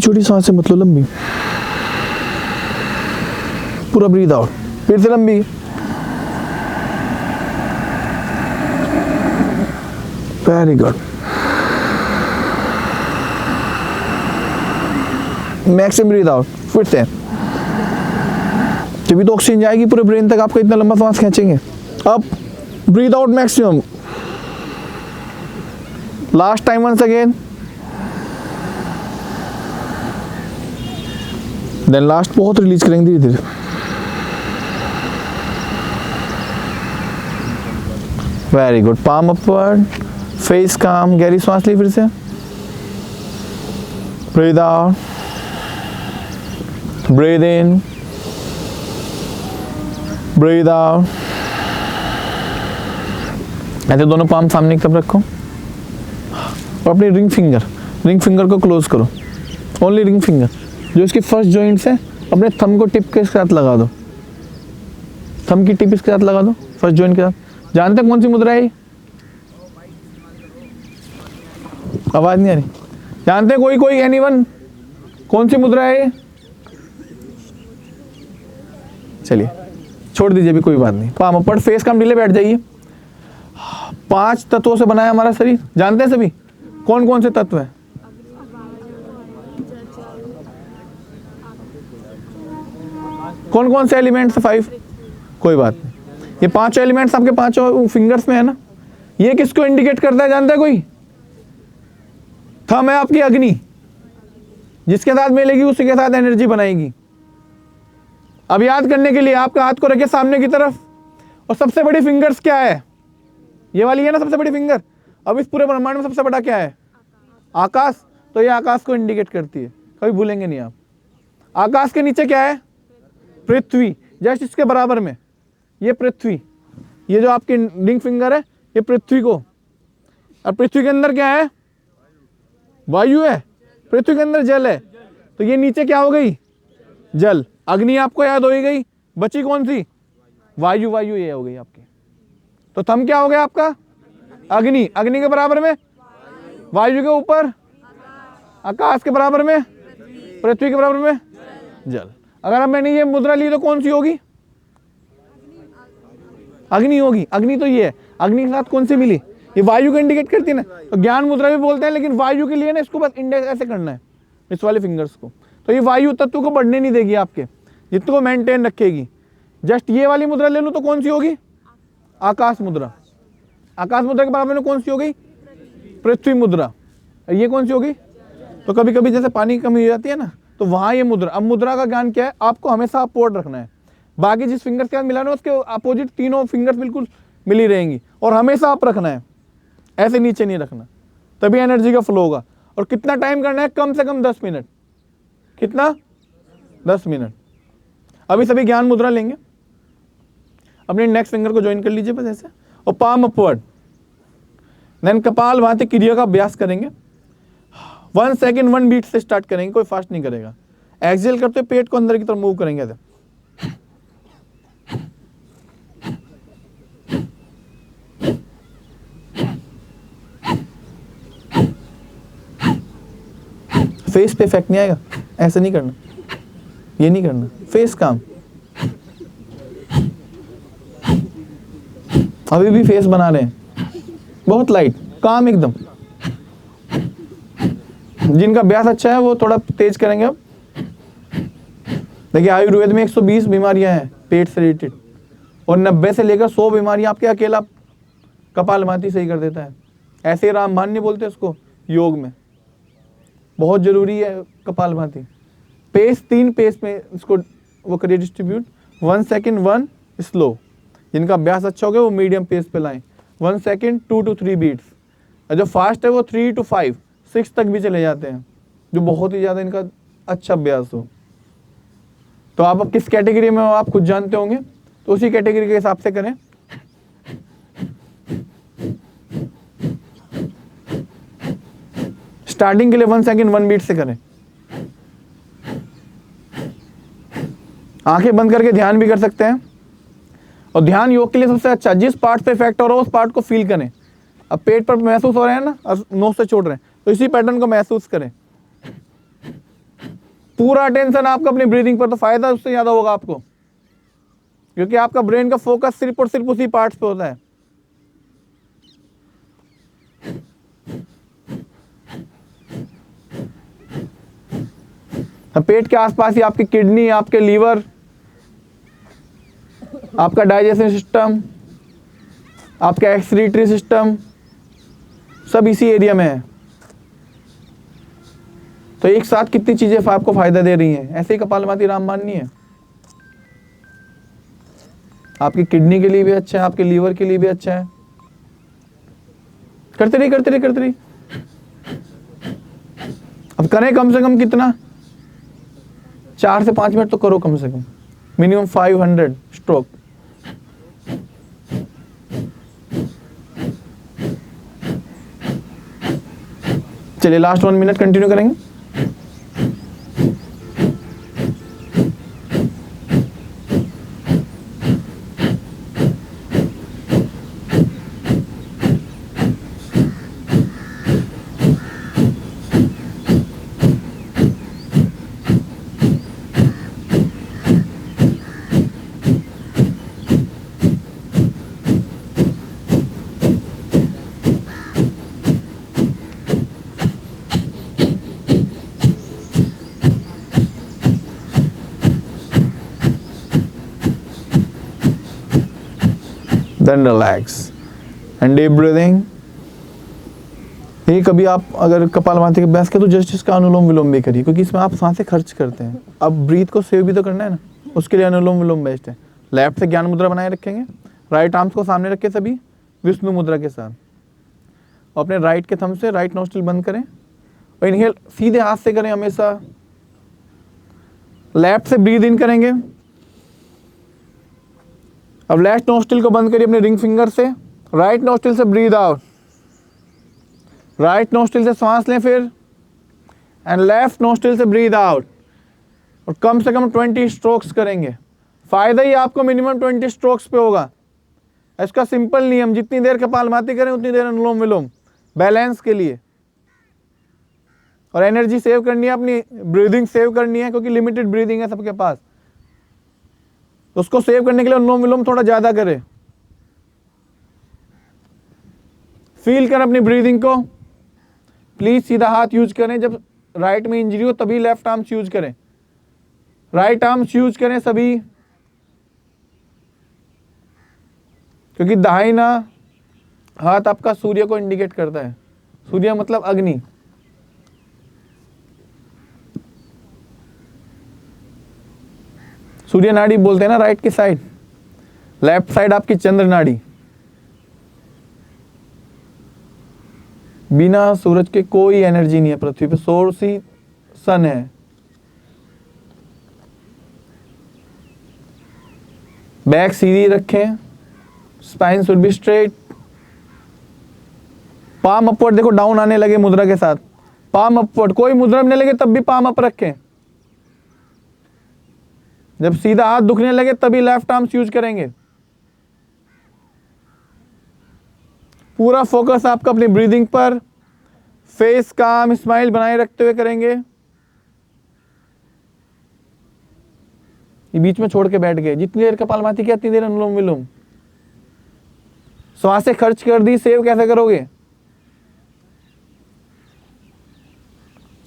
छोटी सांसें मत लो, लंबी। पूरा ब्रीद आउट, फिर से लंबी। Very good. Maximum breathe out, फिर से। जब भी तो ऑक्सीजन जाएगी पूरे ब्रेन तक, आपको इतना लंबा सांस खींचेंगे। अब breathe out maximum. Last time, once again. Then last बहुत रिलीज करेंगे धीरे धीरे। Very good. Palm upward, face calm. गहरी सांस ली फिर से। Breathe out, breathe in, breathe out. ऐसे दोनों पाम सामने की तरफ रखो और अपनी रिंग फिंगर को क्लोज करो। ओनली रिंग फिंगर, जो इसकी फर्स्ट जॉइंट्स है, अपने थंब को टिप के साथ लगा दो। थंब की टिप इसके साथ लगा दो, फर्स्ट जॉइंट के साथ। जानते हैं कौन सी मुद्रा है? आवाज नहीं आ रही। जानते हैं कोई एनीवन कौन सी मुद्रा है? चलिए छोड़ दीजिए, भी कोई बात नहीं। पाम अपर, फेस काम, ढीले बैठ जाइए। 5 तत्वों से बना है हमारा शरीर। जानते हैं सभी कौन कौन से तत्व हैं? कौन कौन से एलिमेंट्स? 5। कोई बात नहीं। ये 5 एलिमेंट्स आपके 5 फिंगर्स में है ना। ये किसको इंडिकेट करता है? जानता है कोई? थंब है आपकी अग्नि, जिसके साथ मिलेगी उसी के साथ एनर्जी बनाएगी। अब याद करने के लिए आपका हाथ को रखिए सामने की तरफ, और सबसे बड़ी फिंगर्स क्या है? ये वाली है ना सबसे बड़ी फिंगर। अब इस पूरे ब्रह्मांड में सबसे बड़ा क्या है? आकाश। तो ये आकाश को इंडिकेट करती है, कभी भूलेंगे नहीं आप। आकाश के नीचे क्या है? पृथ्वी। जस्ट इसके बराबर में ये पृथ्वी, ये जो आपकी रिंग फिंगर है, ये पृथ्वी को। और पृथ्वी के अंदर क्या है? वायु है। पृथ्वी के अंदर जल है। तो ये नीचे क्या हो गई? जल। अग्नि आपको याद हो ही गई, बची कौन सी? वायु। वायु ये हो गई आपकी। तो थंब क्या हो गया आपका? अग्नि। अग्नि के बराबर में वायु, के ऊपर आकाश, के बराबर में पृथ्वी, के बराबर में जल। अगर अब मैंने ये मुद्रा ली तो कौन सी होगी? अग्नि होगी। अग्नि तो ये है। अग्नि के साथ कौन सी मिली? ये वायु को इंडिकेट करती है ना। तो ज्ञान मुद्रा भी बोलते हैं, लेकिन वायु के लिए ना इसको बस इंडेक्स ऐसे करना है, इस वाले फिंगर्स को। तो ये वायु तत्व को बढ़ने नहीं देगी, आपके जितने को मेंटेन रखेगी। जस्ट ये वाली मुद्रा ले लूं तो कौन सी होगी? आकाश मुद्रा। आकाश मुद्रा के बराबर में कौन सी हो गई? पृथ्वी मुद्रा। ये कौन सी होगी? तो कभी कभी जैसे पानी की कमी हो जाती है ना, तो वहां ये मुद्रा। अब मुद्रा का ज्ञान क्या है? आपको हमेशा अपोर्ड रखना है। बाकी जिस फिंगर के साथ मिलाना है उसके अपोजिट तीनों फिंगर्स बिल्कुल मिली रहेंगी, और हमेशा आप रखना है, ऐसे नीचे नहीं रखना, तभी एनर्जी का फ्लो होगा। और कितना टाइम करना है? कम से कम 10 मिनट। कितना? 10 मिनट। अभी सभी ज्ञान मुद्रा लेंगे, अपने नेक्स्ट फिंगर को ज्वाइन कर लीजिए बस ऐसे, और पाम अपवर्ड। देन कपाल भाती क्रिया का अभ्यास करेंगे। 1 सेकेंड 1 बीट से स्टार्ट करेंगे, कोई फास्ट नहीं करेगा। एक्सहेल करते पेट को अंदर की तरफ मूव करेंगे ऐसे। फेस पे इफेक्ट नहीं आएगा, ऐसे नहीं करना, ये नहीं करना। फेस काम। अभी भी फेस बना रहे हैं, बहुत लाइट, काम एकदम। जिनका अभ्यास अच्छा है वो थोड़ा तेज करेंगे। अब देखिए, आयुर्वेद में 120 बीमारियां हैं पेट से रिलेटेड, और 90 से लेकर 100 बीमारियां आपके अकेला कपालभाति सही कर देता है। ऐसे रामबाण नहीं बोलते उसको योग में। बहुत जरूरी है कपालभाति। पेस 3 पेस में इसको वो करिए डिस्ट्रीब्यूट। 1 second 1 slow. जिनका अभ्यास अच्छा हो गया वो मीडियम पेस पे लाएं। 1 सेकेंड 2 to 3 बीट्स। और जो फास्ट है वो 3 to 5 6 तक भी चले जाते हैं, जो बहुत ही ज़्यादा इनका अच्छा अभ्यास हो। तो आप अब किस कैटेगरी में हो आप खुद जानते होंगे, तो उसी कैटेगरी के हिसाब से करें। स्टार्टिंग के लिए 1 सेकेंड 1 बीट से करें। आंखें बंद करके ध्यान भी कर सकते हैं, और ध्यान योग के लिए सबसे अच्छा, जिस पार्ट पे इफेक्ट हो रहा है उस पार्ट को फील करें। अब पेट पर महसूस हो रहे हैं ना, और नोज से छोड़ रहे हैं, तो इसी पैटर्न को महसूस करें। पूरा अटेंशन आपका अपनी ब्रीदिंग पर, तो फायदा उससे ज्यादा होगा आपको, क्योंकि आपका ब्रेन का फोकस सिर्फ और सिर्फ उसी पार्ट्स पे होता है। पेट के आसपास ही आपकी किडनी, आपके लीवर, आपका डाइजेशन सिस्टम, आपका एक्सक्रीटरी सिस्टम, सब इसी एरिया में है। तो एक साथ कितनी चीजें आपको फायदा दे रही हैं। ऐसे ही कपालभाति रामबाण नहीं है, आपकी किडनी के लिए भी अच्छा है, आपके लीवर के लिए भी अच्छा है। करते रहिए करते रहिए करते रहिए। अब करें कम से कम कितना, 4 से 5 मिनट तो करो कम से कम, मिनिमम 500 स्ट्रोक। चलिए लास्ट 1 मिनट कंटिन्यू करेंगे। Then relax and deep breathing। ये कभी आप अगर कपालभाति के अभ्यास करें तो जस्ट इसका अनुलोम विलोम भी करिए, क्योंकि इसमें आप सांसें खर्च करते हैं। अब ब्रीथ को सेव भी तो करना है ना, उसके लिए अनुलोम विलोम बेस्ट है। लेफ्ट से ज्ञान मुद्रा बनाए रखेंगे, राइट आर्म्स को सामने रखें सभी विष्णु मुद्रा के साथ, और अपने राइट के थंब से राइट नोस्ट्रिल बंद करें और इनहेल सीधे हाथ से करें हमेशा। लेफ्ट से ब्रीथ इन करेंगे, अब लेफ्ट नोस्ट्रिल को बंद करिए अपने रिंग फिंगर से, राइट नोस्ट्रिल से ब्रीथ आउट, राइट नोस्ट्रिल से सांस लें फिर, एंड लेफ्ट नोस्ट्रिल से ब्रीथ आउट, और कम से कम 20 स्ट्रोक्स करेंगे। फायदा ही आपको मिनिमम 20 स्ट्रोक्स पे होगा। इसका सिंपल नियम, जितनी देर कपालभाति करें उतनी देर अनुलोम विलोम, बैलेंस के लिए। और एनर्जी सेव करनी है, अपनी ब्रीदिंग सेव करनी है, क्योंकि लिमिटेड ब्रीदिंग है सबके पास, तो उसको सेव करने के लिए अनुलोम विलोम थोड़ा ज्यादा करें। फील कर अपनी ब्रीदिंग को। प्लीज सीधा हाथ यूज करें, जब राइट में इंजरी हो तभी लेफ्ट आर्म्स यूज करें, राइट आर्म्स यूज करें सभी, क्योंकि दाहिना हाथ आपका सूर्य को इंडिकेट करता है। सूर्य मतलब अग्नि। सूर्य नाड़ी बोलते हैं ना राइट की साइड, लेफ्ट साइड आपकी चंद्र नाड़ी। बिना सूरज के कोई एनर्जी नहीं है पृथ्वी पे, सोर्स ही सन है। बैक सीधी रखें, spine should be straight, palm upward, देखो डाउन आने लगे मुद्रा के साथ, पाम अपवर्ड, कोई मुद्रा में लगे तब भी पाम अप रखें। जब सीधा हाथ दुखने लगे तभी लेफ्ट आर्म्स यूज करेंगे। पूरा फोकस आपका अपनी ब्रीदिंग पर, फेस काम स्माइल बनाए रखते हुए करेंगे। ये बीच में छोड़ के बैठ गए, जितनी देर कपालभाति किया उतनी देर अनुलोम विलोम। सांसें खर्च कर दी, सेव कैसे करोगे?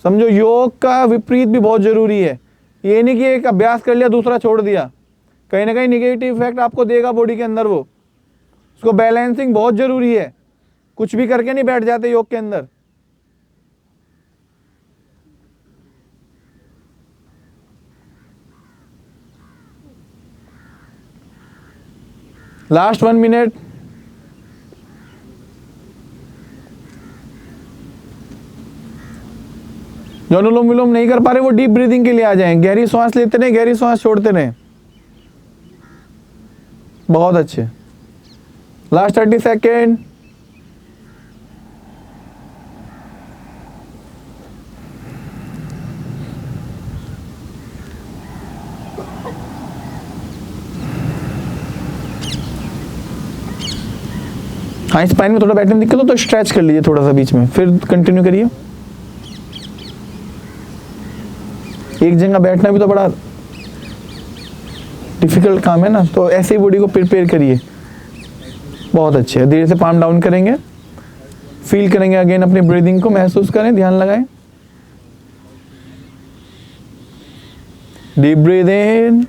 समझो योग का विपरीत भी बहुत जरूरी है। ये नहीं कि एक अभ्यास कर लिया दूसरा छोड़ दिया, कहीं ना कहीं निगेटिव इफेक्ट आपको देगा बॉडी के अंदर। वो उसको बैलेंसिंग बहुत जरूरी है, कुछ भी करके नहीं बैठ जाते योग के अंदर। Last 1 minute. जो अनुलोम विलोम नहीं कर पा रहे वो डीप ब्रीदिंग के लिए आ जाएं। गहरी सांस लेते रहे, गहरी सांस छोड़ते रहे। बहुत अच्छे। Last 30 second. हाँ, स्पाइन में थोड़ा बैठने में दिक्कत हो तो स्ट्रेच कर लीजिए थोड़ा सा बीच में, फिर कंटिन्यू करिए। एक जगह बैठना भी तो बड़ा डिफिकल्ट काम है ना, तो ऐसे ही बॉडी को प्रिपेयर करिए। बहुत अच्छे है। धीरे से पाम डाउन करेंगे, फील करेंगे अगेन अपनी ब्रीदिंग को, महसूस करें, ध्यान लगाएं। Deep breathe in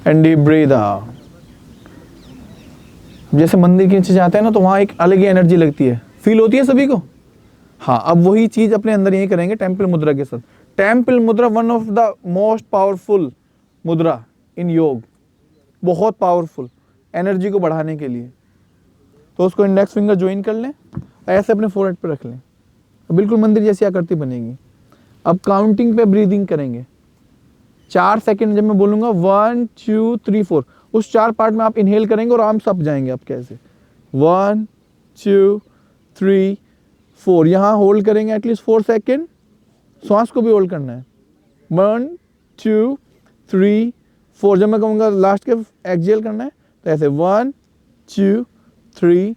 and deep breathe out. जैसे मंदिर के नीचे जाते हैं ना, तो वहां एक अलग ही एनर्जी लगती है, फील होती है सभी को। हाँ, अब वही चीज अपने अंदर यही करेंगे टेम्पल मुद्रा के साथ। टेम्पल मुद्रा one of the most powerful मुद्रा इन योग, बहुत पावरफुल एनर्जी को बढ़ाने के लिए। तो उसको इंडेक्स फिंगर ज्वाइन कर लें, ऐसे अपने फोरहेड पे रख लें, तो बिल्कुल मंदिर जैसी आकृति बनेगी। अब काउंटिंग पे ब्रीदिंग करेंगे, 4 सेकंड जब मैं बोलूंगा 1 2 3 4, उस 4 पार्ट में आप इनहेल करेंगे और आर्म सप जाएंगे आप कैसे 1 2 3 4, यहाँ होल्ड करेंगे एटलीस्ट 4 सेकेंड, श्वास को भी होल्ड करना है। 1 2 3 4, जब मैं कहूँगा लास्ट के एक्सहेल करना है, तो ऐसे 1 2 3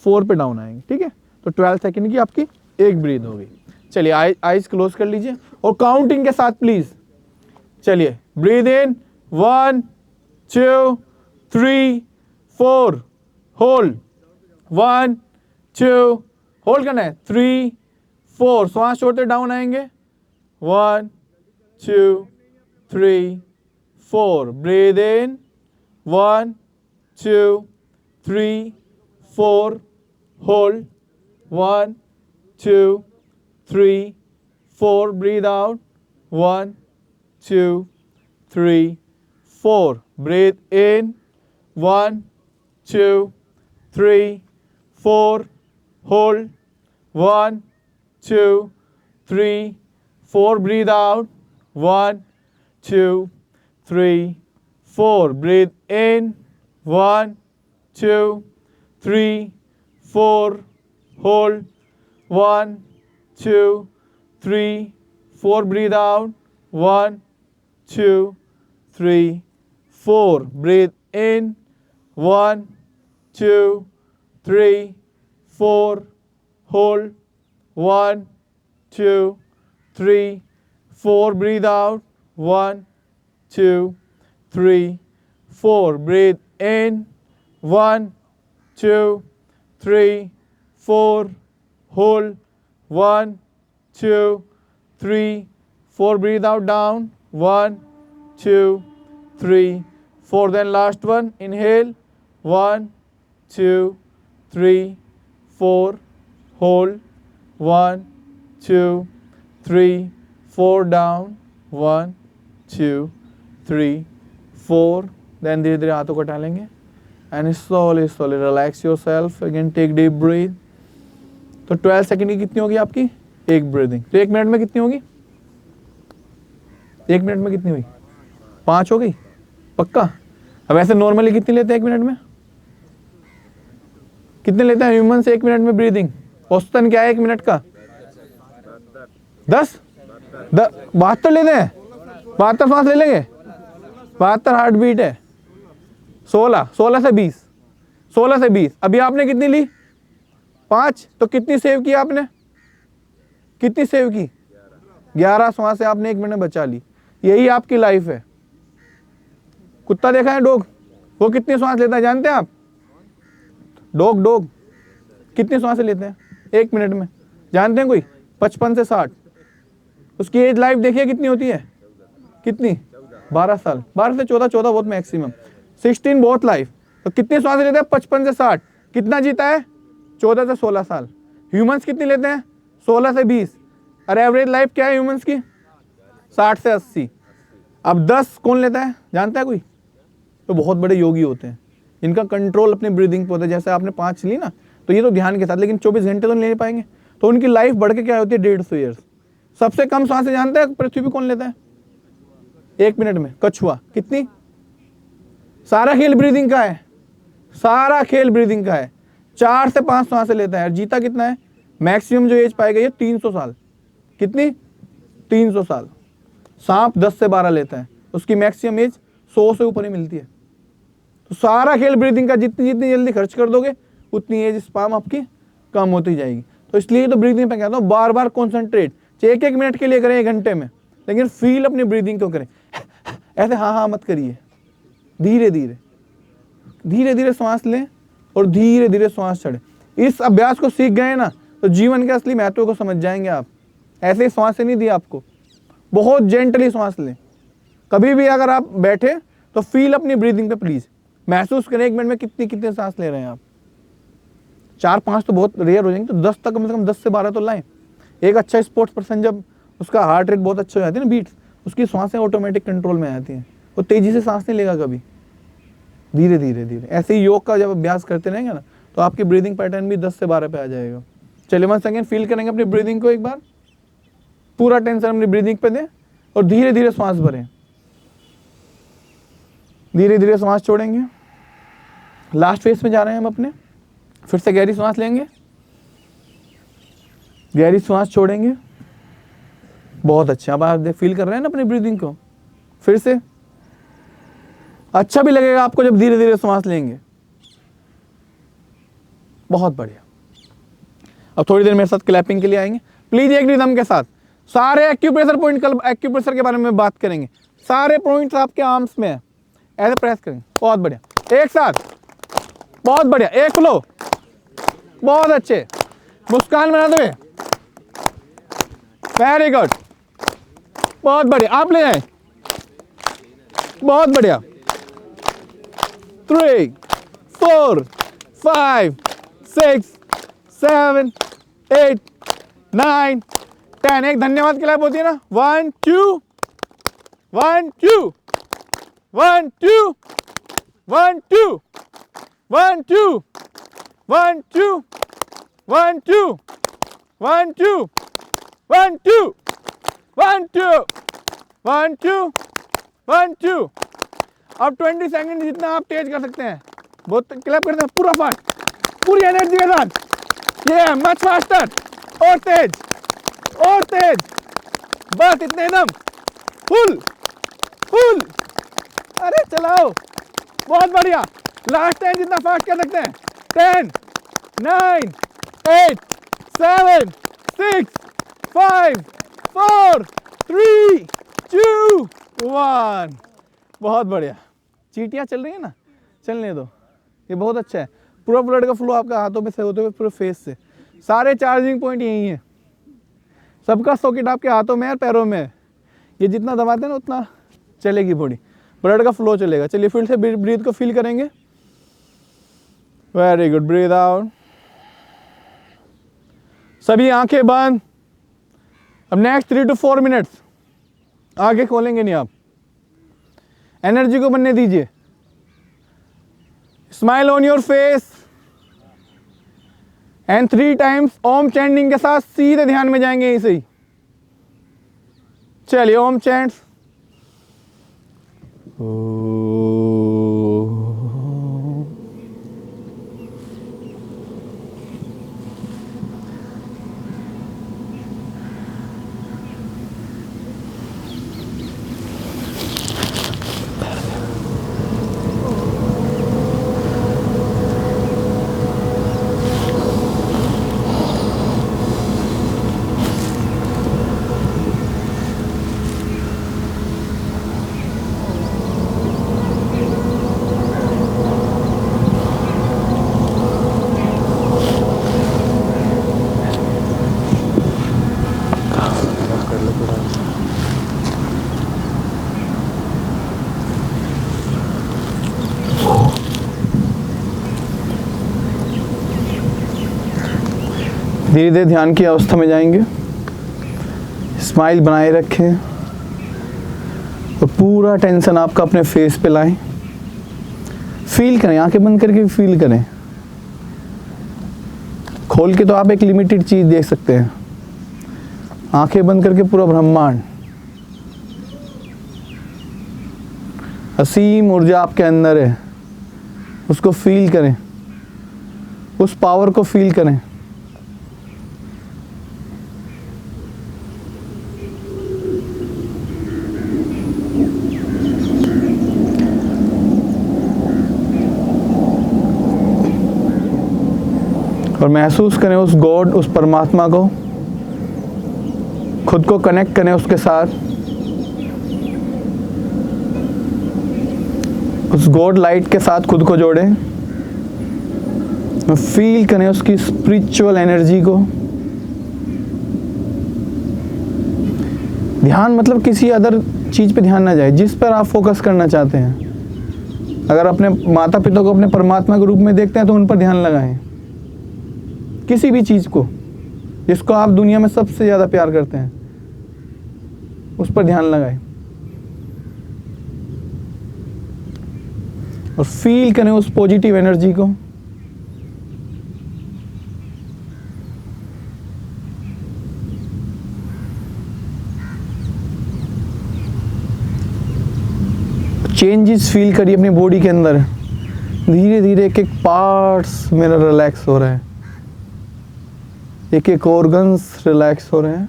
4 पे डाउन आएंगे। ठीक है, तो 12 सेकेंड की आपकी एक ब्रीथ हो गई। चलिए आईज क्लोज कर लीजिए और काउंटिंग के साथ प्लीज। चलिए ब्रीद इन 1 2 3 4, होल्ड 1 2, होल्ड करना है 3 4, श्वास छोड़ते डाउन आएंगे 1 2 3 4, breathe in 1 2 3 4, hold 1 2 3 4, breathe out 1 2 3 4, breathe in 1 2 3 4, hold 1 2 3 4, breathe out 1 2 3 4, breathe in 1 2 3 4, hold 1 2 3 4, breathe out 1 2 3 4, breathe in 1 2 3 4, hold 1 2 3 4, breathe out 1 2 3 4, breathe in 1 2 3 4, hold 1 2 3 4, breathe out down 1 2 3 4, then last one, inhale 1 2 3 4, hold 1 2 3 4, down 1 2 3 4, then धीरे धीरे हाथों को टालेंगे and slowly relax yourself, again take deep breath। तो 12 सेकंड की कितनी होगी आपकी एक ब्रीदिंग, तो 1 मिनट में कितनी होगी, 1 मिनट में कितनी हुई 5 हो गई पक्का। अब ऐसे नॉर्मली कितनी लेते हैं 1 मिनट में, कितने लेते हैं ह्यूमन से 1 मिनट में ब्रीदिंग, औसतन क्या है 1 मिनट का 10 72 लेते हैं, 72 सांस ले लेंगे, 72 हार्ट बीट है, 16 से 20, 16 से 20। अभी आपने कितनी ली 5, तो कितनी सेव की आपने, कितनी सेव की 11 श्वास आपने 1 मिनट में बचा ली। यही आपकी लाइफ है। कुत्ता देखा है डॉग, वो कितनी श्वास लेता है जानते हैं आप, डॉग कितनी श्वासें लेते हैं 1 मिनट में जानते हैं कोई, 55 से 60। उसकी एज लाइफ देखिए कितनी होती है, कितनी 12 साल, 12 से 14 बहुत मैक्सिमम, 16 बहुत लाइफ। तो कितनी श्वासें लेते हैं 55 से 60, कितना जीता है 14 से 16 साल। ह्यूमंस कितनी लेते हैं 16 से 20, और एवरेज लाइफ क्या है ह्यूमंस की 60 से 80। अब 10 कौन लेता है जानता है कोई, तो बहुत बड़े योगी होते हैं, इनका कंट्रोल अपनी ब्रीदिंग पे होता है। जैसे आपने 5 ली ना, तो ये तो ध्यान के साथ, लेकिन 24 घंटे तो नहीं ले पाएंगे, तो उनकी लाइफ बढ़ के क्या होती है 150 ईयर्स। सबसे कम सांसें जानते हैं पृथ्वी पे कौन लेता है 1 मिनट में, कछुआ। कितनी, सारा खेल ब्रीदिंग का है, सारा खेल ब्रीदिंग का है, 4 से 5 सांसें लेता है। और जीता कितना है, मैक्सिमम जो एज पाई गई है 300 साल, कितनी 300 साल। सांप 10 से 12 लेता है, उसकी मैक्सिमम एज 100 से ऊपर ही मिलती है। तो सारा खेल ब्रीदिंग का, जितनी जितनी जल्दी खर्च कर दोगे उतनी एज स्पाम आपकी कम होती जाएगी। तो इसलिए तो ब्रीदिंग पे कहता हूँ बार बार कॉन्सेंट्रेट, 1-1 मिनट के लिए करें 1 घंटे में, लेकिन फील अपनी ब्रीदिंग को करें। ऐसे हाँ हाँ मत करिए, धीरे धीरे धीरे धीरे सांस लें और धीरे धीरे सांस छोड़ें। इस अभ्यास को सीख गए ना तो जीवन के असली महत्व को समझ जाएंगे आप। ऐसे ही सांस नहीं दी आपको, बहुत जेंटली सांस लें। कभी भी अगर आप बैठे तो फील अपनी ब्रीदिंग पे प्लीज, महसूस करें 1 मिनट में कितनी कितने सांस ले रहे हैं आप। 4-5 तो बहुत रेयर हो जाएंगे, तो 10 तक कम से कम 10 से 12 तो लाएं। एक अच्छा स्पोर्ट्स पर्सन जब उसका हार्ट रेट बहुत अच्छा हो जाती है ना, बीट्स, उसकी सांसें ऑटोमेटिक कंट्रोल में आ जाती हैं, वो तेजी से सांस नहीं लेगा कभी, धीरे धीरे धीरे। ऐसे ही योग का जब अभ्यास करते रहेंगे ना तो आपकी ब्रीदिंग पैटर्न भी 10 से 12 पे आ जाएगा। चलिए 1 सेकेंड फील करेंगे अपनी ब्रीदिंग को एक बार, पूरा टेंशन अपनी ब्रीदिंग पे दें और धीरे धीरे सांस भरें, धीरे धीरे सांस छोड़ेंगे। लास्ट फेज में जा रहे हैं हम अपने। फिर से गहरी सांस लेंगे, गहरी सांस छोड़ेंगे। बहुत अच्छा, अब आप फील कर रहे हैं ना अपनी ब्रीदिंग को। फिर से अच्छा भी लगेगा आपको जब धीरे धीरे सांस लेंगे। बहुत बढ़िया। अब थोड़ी देर मेरे साथ क्लैपिंग के लिए आएंगे प्लीज, एक रिदम के साथ। सारे एक्यूप्रेशर पॉइंट, कल एक्यूप्रेशर के बारे में बात करेंगे। सारे पॉइंट्स आपके आर्म्स में है, ऐसे प्रेस करेंगे। बहुत बढ़िया, एक साथ, बहुत बढ़िया, एक फ्लो, बहुत अच्छे। मुस्कान बना दो, वेरी गुड, बहुत बढ़िया। आप ले आए, बहुत बढ़िया। 3, 4, 5, 6, 7, 8, 9, 10। एक धन्यवाद क्लैप होती है ना, 1 2 1 2 1 2 1 2 1 2 1 2 1 2 1 2 1 2 1 2 1 2 1 2। अब 20 सेकंड जितना आप तेज कर सकते हैं, बहुत क्लैप करते हैं पूरा फास्ट, पूरी एनर्जी के साथ। ये मच फास्टर, और तेज और तेज, बस इतने दम, फुल फुल। अरे चलाओ, बहुत बढ़िया। लास्ट 10 जितना फास्ट कर सकते हैं। 10 9 8 7 6 5 4 3 2 1। बहुत बढ़िया। चींटियां चल रही है ना, चलने दो, ये बहुत अच्छा है। पूरा ब्लड का फ्लो आपका हाथों में से होते हुए पूरे फेस से। सारे चार्जिंग पॉइंट यही है, सबका सॉकेट आपके हाथों में और पैरों में है। ये जितना दबाते हैं ना उतना चलेगी बॉडी, ब्लड का फ्लो चलेगा। चलिए फिर से ब्रीथ को फील करेंगे। Very good, breathe out. सभी आंखें बंद। अब नेक्स्ट 3 to 4 मिनट्स आगे खोलेंगे नहीं आप, एनर्जी को बनने दीजिए। Smile on your face and 3 times Om chanting के साथ सीधे ध्यान में जाएंगे ऐसे ही। चलिए ओम चैंट्स। धीरे धीरे ध्यान की अवस्था में जाएंगे। स्माइल बनाए रखें और पूरा टेंशन आपका अपने फेस पे लाएं। फील करें, आंखें बंद करके फील करें। खोल के तो आप एक लिमिटेड चीज देख सकते हैं, आंखें बंद करके पूरा ब्रह्मांड, असीम ऊर्जा आपके अंदर है, उसको फील करें, उस पावर को फील करें। और महसूस करें उस गॉड, उस परमात्मा को, खुद को कनेक्ट करें उसके साथ। उस गॉड लाइट के साथ खुद को जोड़ें, फील करें उसकी स्पिरिचुअल एनर्जी को। ध्यान मतलब किसी अदर चीज पे ध्यान ना जाए, जिस पर आप फोकस करना चाहते हैं। अगर अपने माता पिता को अपने परमात्मा के रूप में देखते हैं तो उन पर ध्यान लगाएं। किसी भी चीज को जिसको आप दुनिया में सबसे ज्यादा प्यार करते हैं उस पर ध्यान लगाएं और फील करें उस पॉजिटिव एनर्जी को। चेंजेस फील करिए अपनी बॉडी के अंदर। धीरे धीरे एक एक पार्ट्स मेरा रिलैक्स हो रहा है, एक एक ऑर्गन्स रिलैक्स हो रहे हैं।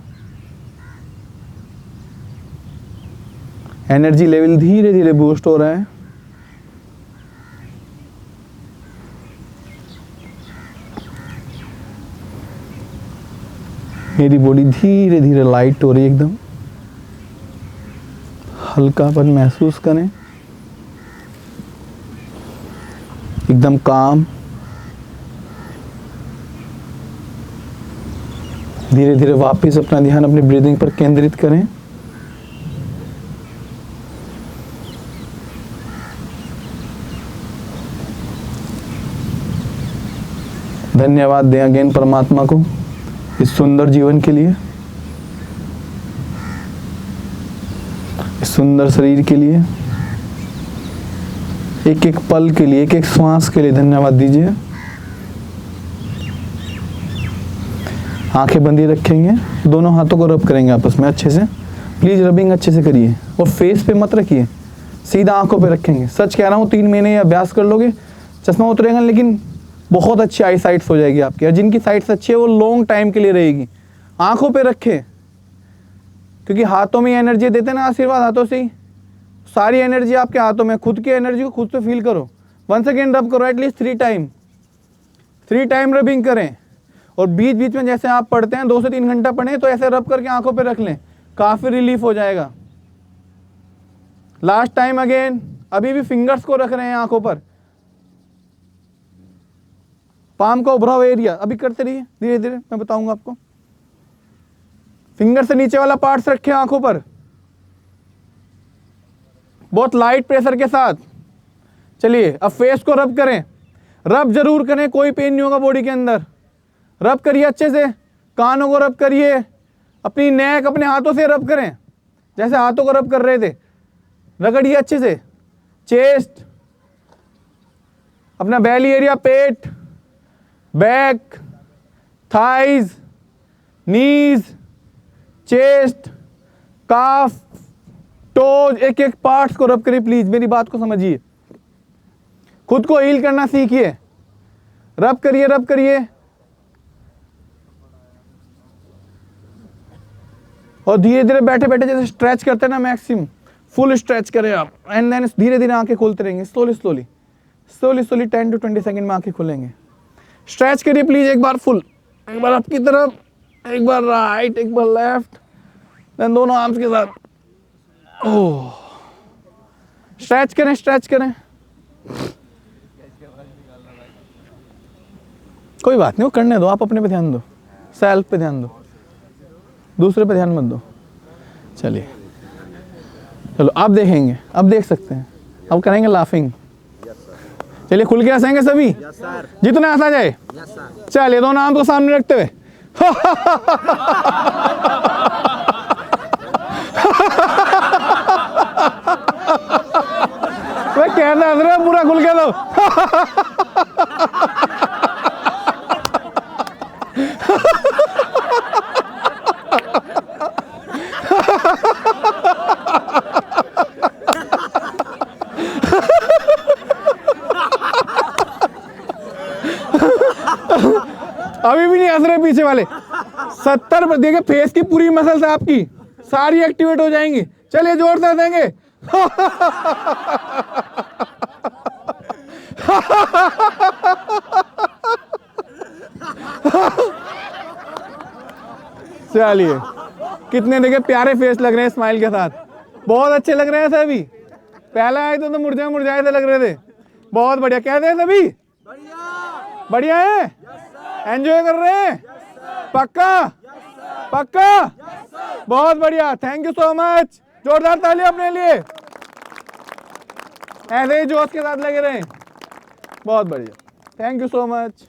एनर्जी लेवल धीरे धीरे बूस्ट हो रहा है। मेरी बॉडी धीरे धीरे लाइट हो रही है, एकदम हल्कापन महसूस करें, एकदम काम। धीरे धीरे वापस अपना ध्यान अपनी ब्रीदिंग पर केंद्रित करें। धन्यवाद दें अगेन परमात्मा को इस सुंदर जीवन के लिए, इस सुंदर शरीर के लिए, एक एक पल के लिए, एक एक श्वास के लिए धन्यवाद दीजिए। आंखें बंदी रखेंगे, दोनों हाथों को रब करेंगे आपस में अच्छे से। प्लीज रबिंग अच्छे से करिए और फेस पे मत रखिए, सीधा आंखों पे रखेंगे। सच कह रहा हूँ 3 महीने अभ्यास कर लोगे, चश्मा उतरेगा लेकिन बहुत अच्छी आई साइट्स हो जाएगी आपकी। और जिनकी साइट्स अच्छी है वो लॉन्ग टाइम के लिए रहेगी। आंखों पे रखें, क्योंकि हाथों में एनर्जी देते हैं ना, आशीर्वाद हाथों से ही। सारी एनर्जी आपके हाथों में, खुद की एनर्जी को खुद से फील करो। वंस अगेन रब करो एटलीस्ट 3 टाइम रबिंग करें। और बीच बीच में जैसे आप पढ़ते हैं 2 से 3 घंटा पढ़ें तो ऐसे रब करके आंखों पे रख लें, काफी रिलीफ हो जाएगा। लास्ट टाइम अगेन, अभी भी फिंगर्स को रख रहे हैं आंखों पर, पाम का उभरा हुआ एरिया अभी करते रहिए धीरे धीरे, मैं बताऊंगा आपको। फिंगर से नीचे वाला पार्ट्स रखें आंखों पर, बहुत लाइट प्रेशर के साथ। चलिए अब फेस को रब करें, रब जरूर करें, कोई पेन नहीं होगा बॉडी के अंदर। रब करिए अच्छे से, कानों को रब करिए, अपनी नेक अपने हाथों से रब करें जैसे हाथों को रब कर रहे थे। रगड़िए अच्छे से, चेस्ट, अपना बेली एरिया, पेट, बैक, थाइज, नीज, चेस्ट, काफ, टोज, एक एक पार्ट्स को रब करिए। प्लीज मेरी बात को समझिए, खुद को हील करना सीखिए। रब करिए, रब करिए। और धीरे धीरे बैठे बैठे जैसे स्ट्रेच करते हैं ना, मैक्सिमम फुल स्ट्रेच करें आप। एंड देन धीरे धीरे आंखें खोलते रहेंगे, slowly slowly slowly slowly 10 to 20 second में आंखें खुलेंगे। स्ट्रेच करिए प्लीज एक बार फुल, एक बार आपकी तरफ, एक बार राइट, एक बार लेफ्ट, देन दोनों आर्म्स के साथ। ओह, स्ट्रेच करें, स्ट्रेच करें। कोई बात नहीं, वो करने दो, आप अपने पे ध्यान दो, सेल्फ पे ध्यान दो, दूसरे पे ध्यान मत दो। चलिए चलो अब देखेंगे, अब देख सकते हैं, अब करेंगे लाफिंग। चलिए खुल के हंसेंगे सभी, जितना हंसा जाए। चलिए दोनों आर्म को सामने रखते हुए मैं कहना हंस रहा, पूरा खुल के दो। अभी भी नहीं हंस रहे पीछे वाले। 70 देखिए, फेस की पूरी मसल्स आपकी सारी एक्टिवेट हो जाएंगी। चलिए जोर से देंगे। चलिए, कितने देखिए प्यारे फेस लग रहे हैं स्माइल के साथ, बहुत अच्छे लग रहे हैं सभी। पहले आए थे तो मुरझाए मुरझाए से लग रहे थे। बहुत बढ़िया, कैसे हैं सभी? बढ़िया है, एंजॉय कर रहे हैं? पक्का पक्का, बहुत बढ़िया, थैंक यू सो मच। जोरदार ताली अपने लिए, ऐसे ही जोश के साथ लगे रहें। बहुत बढ़िया, थैंक यू सो मच।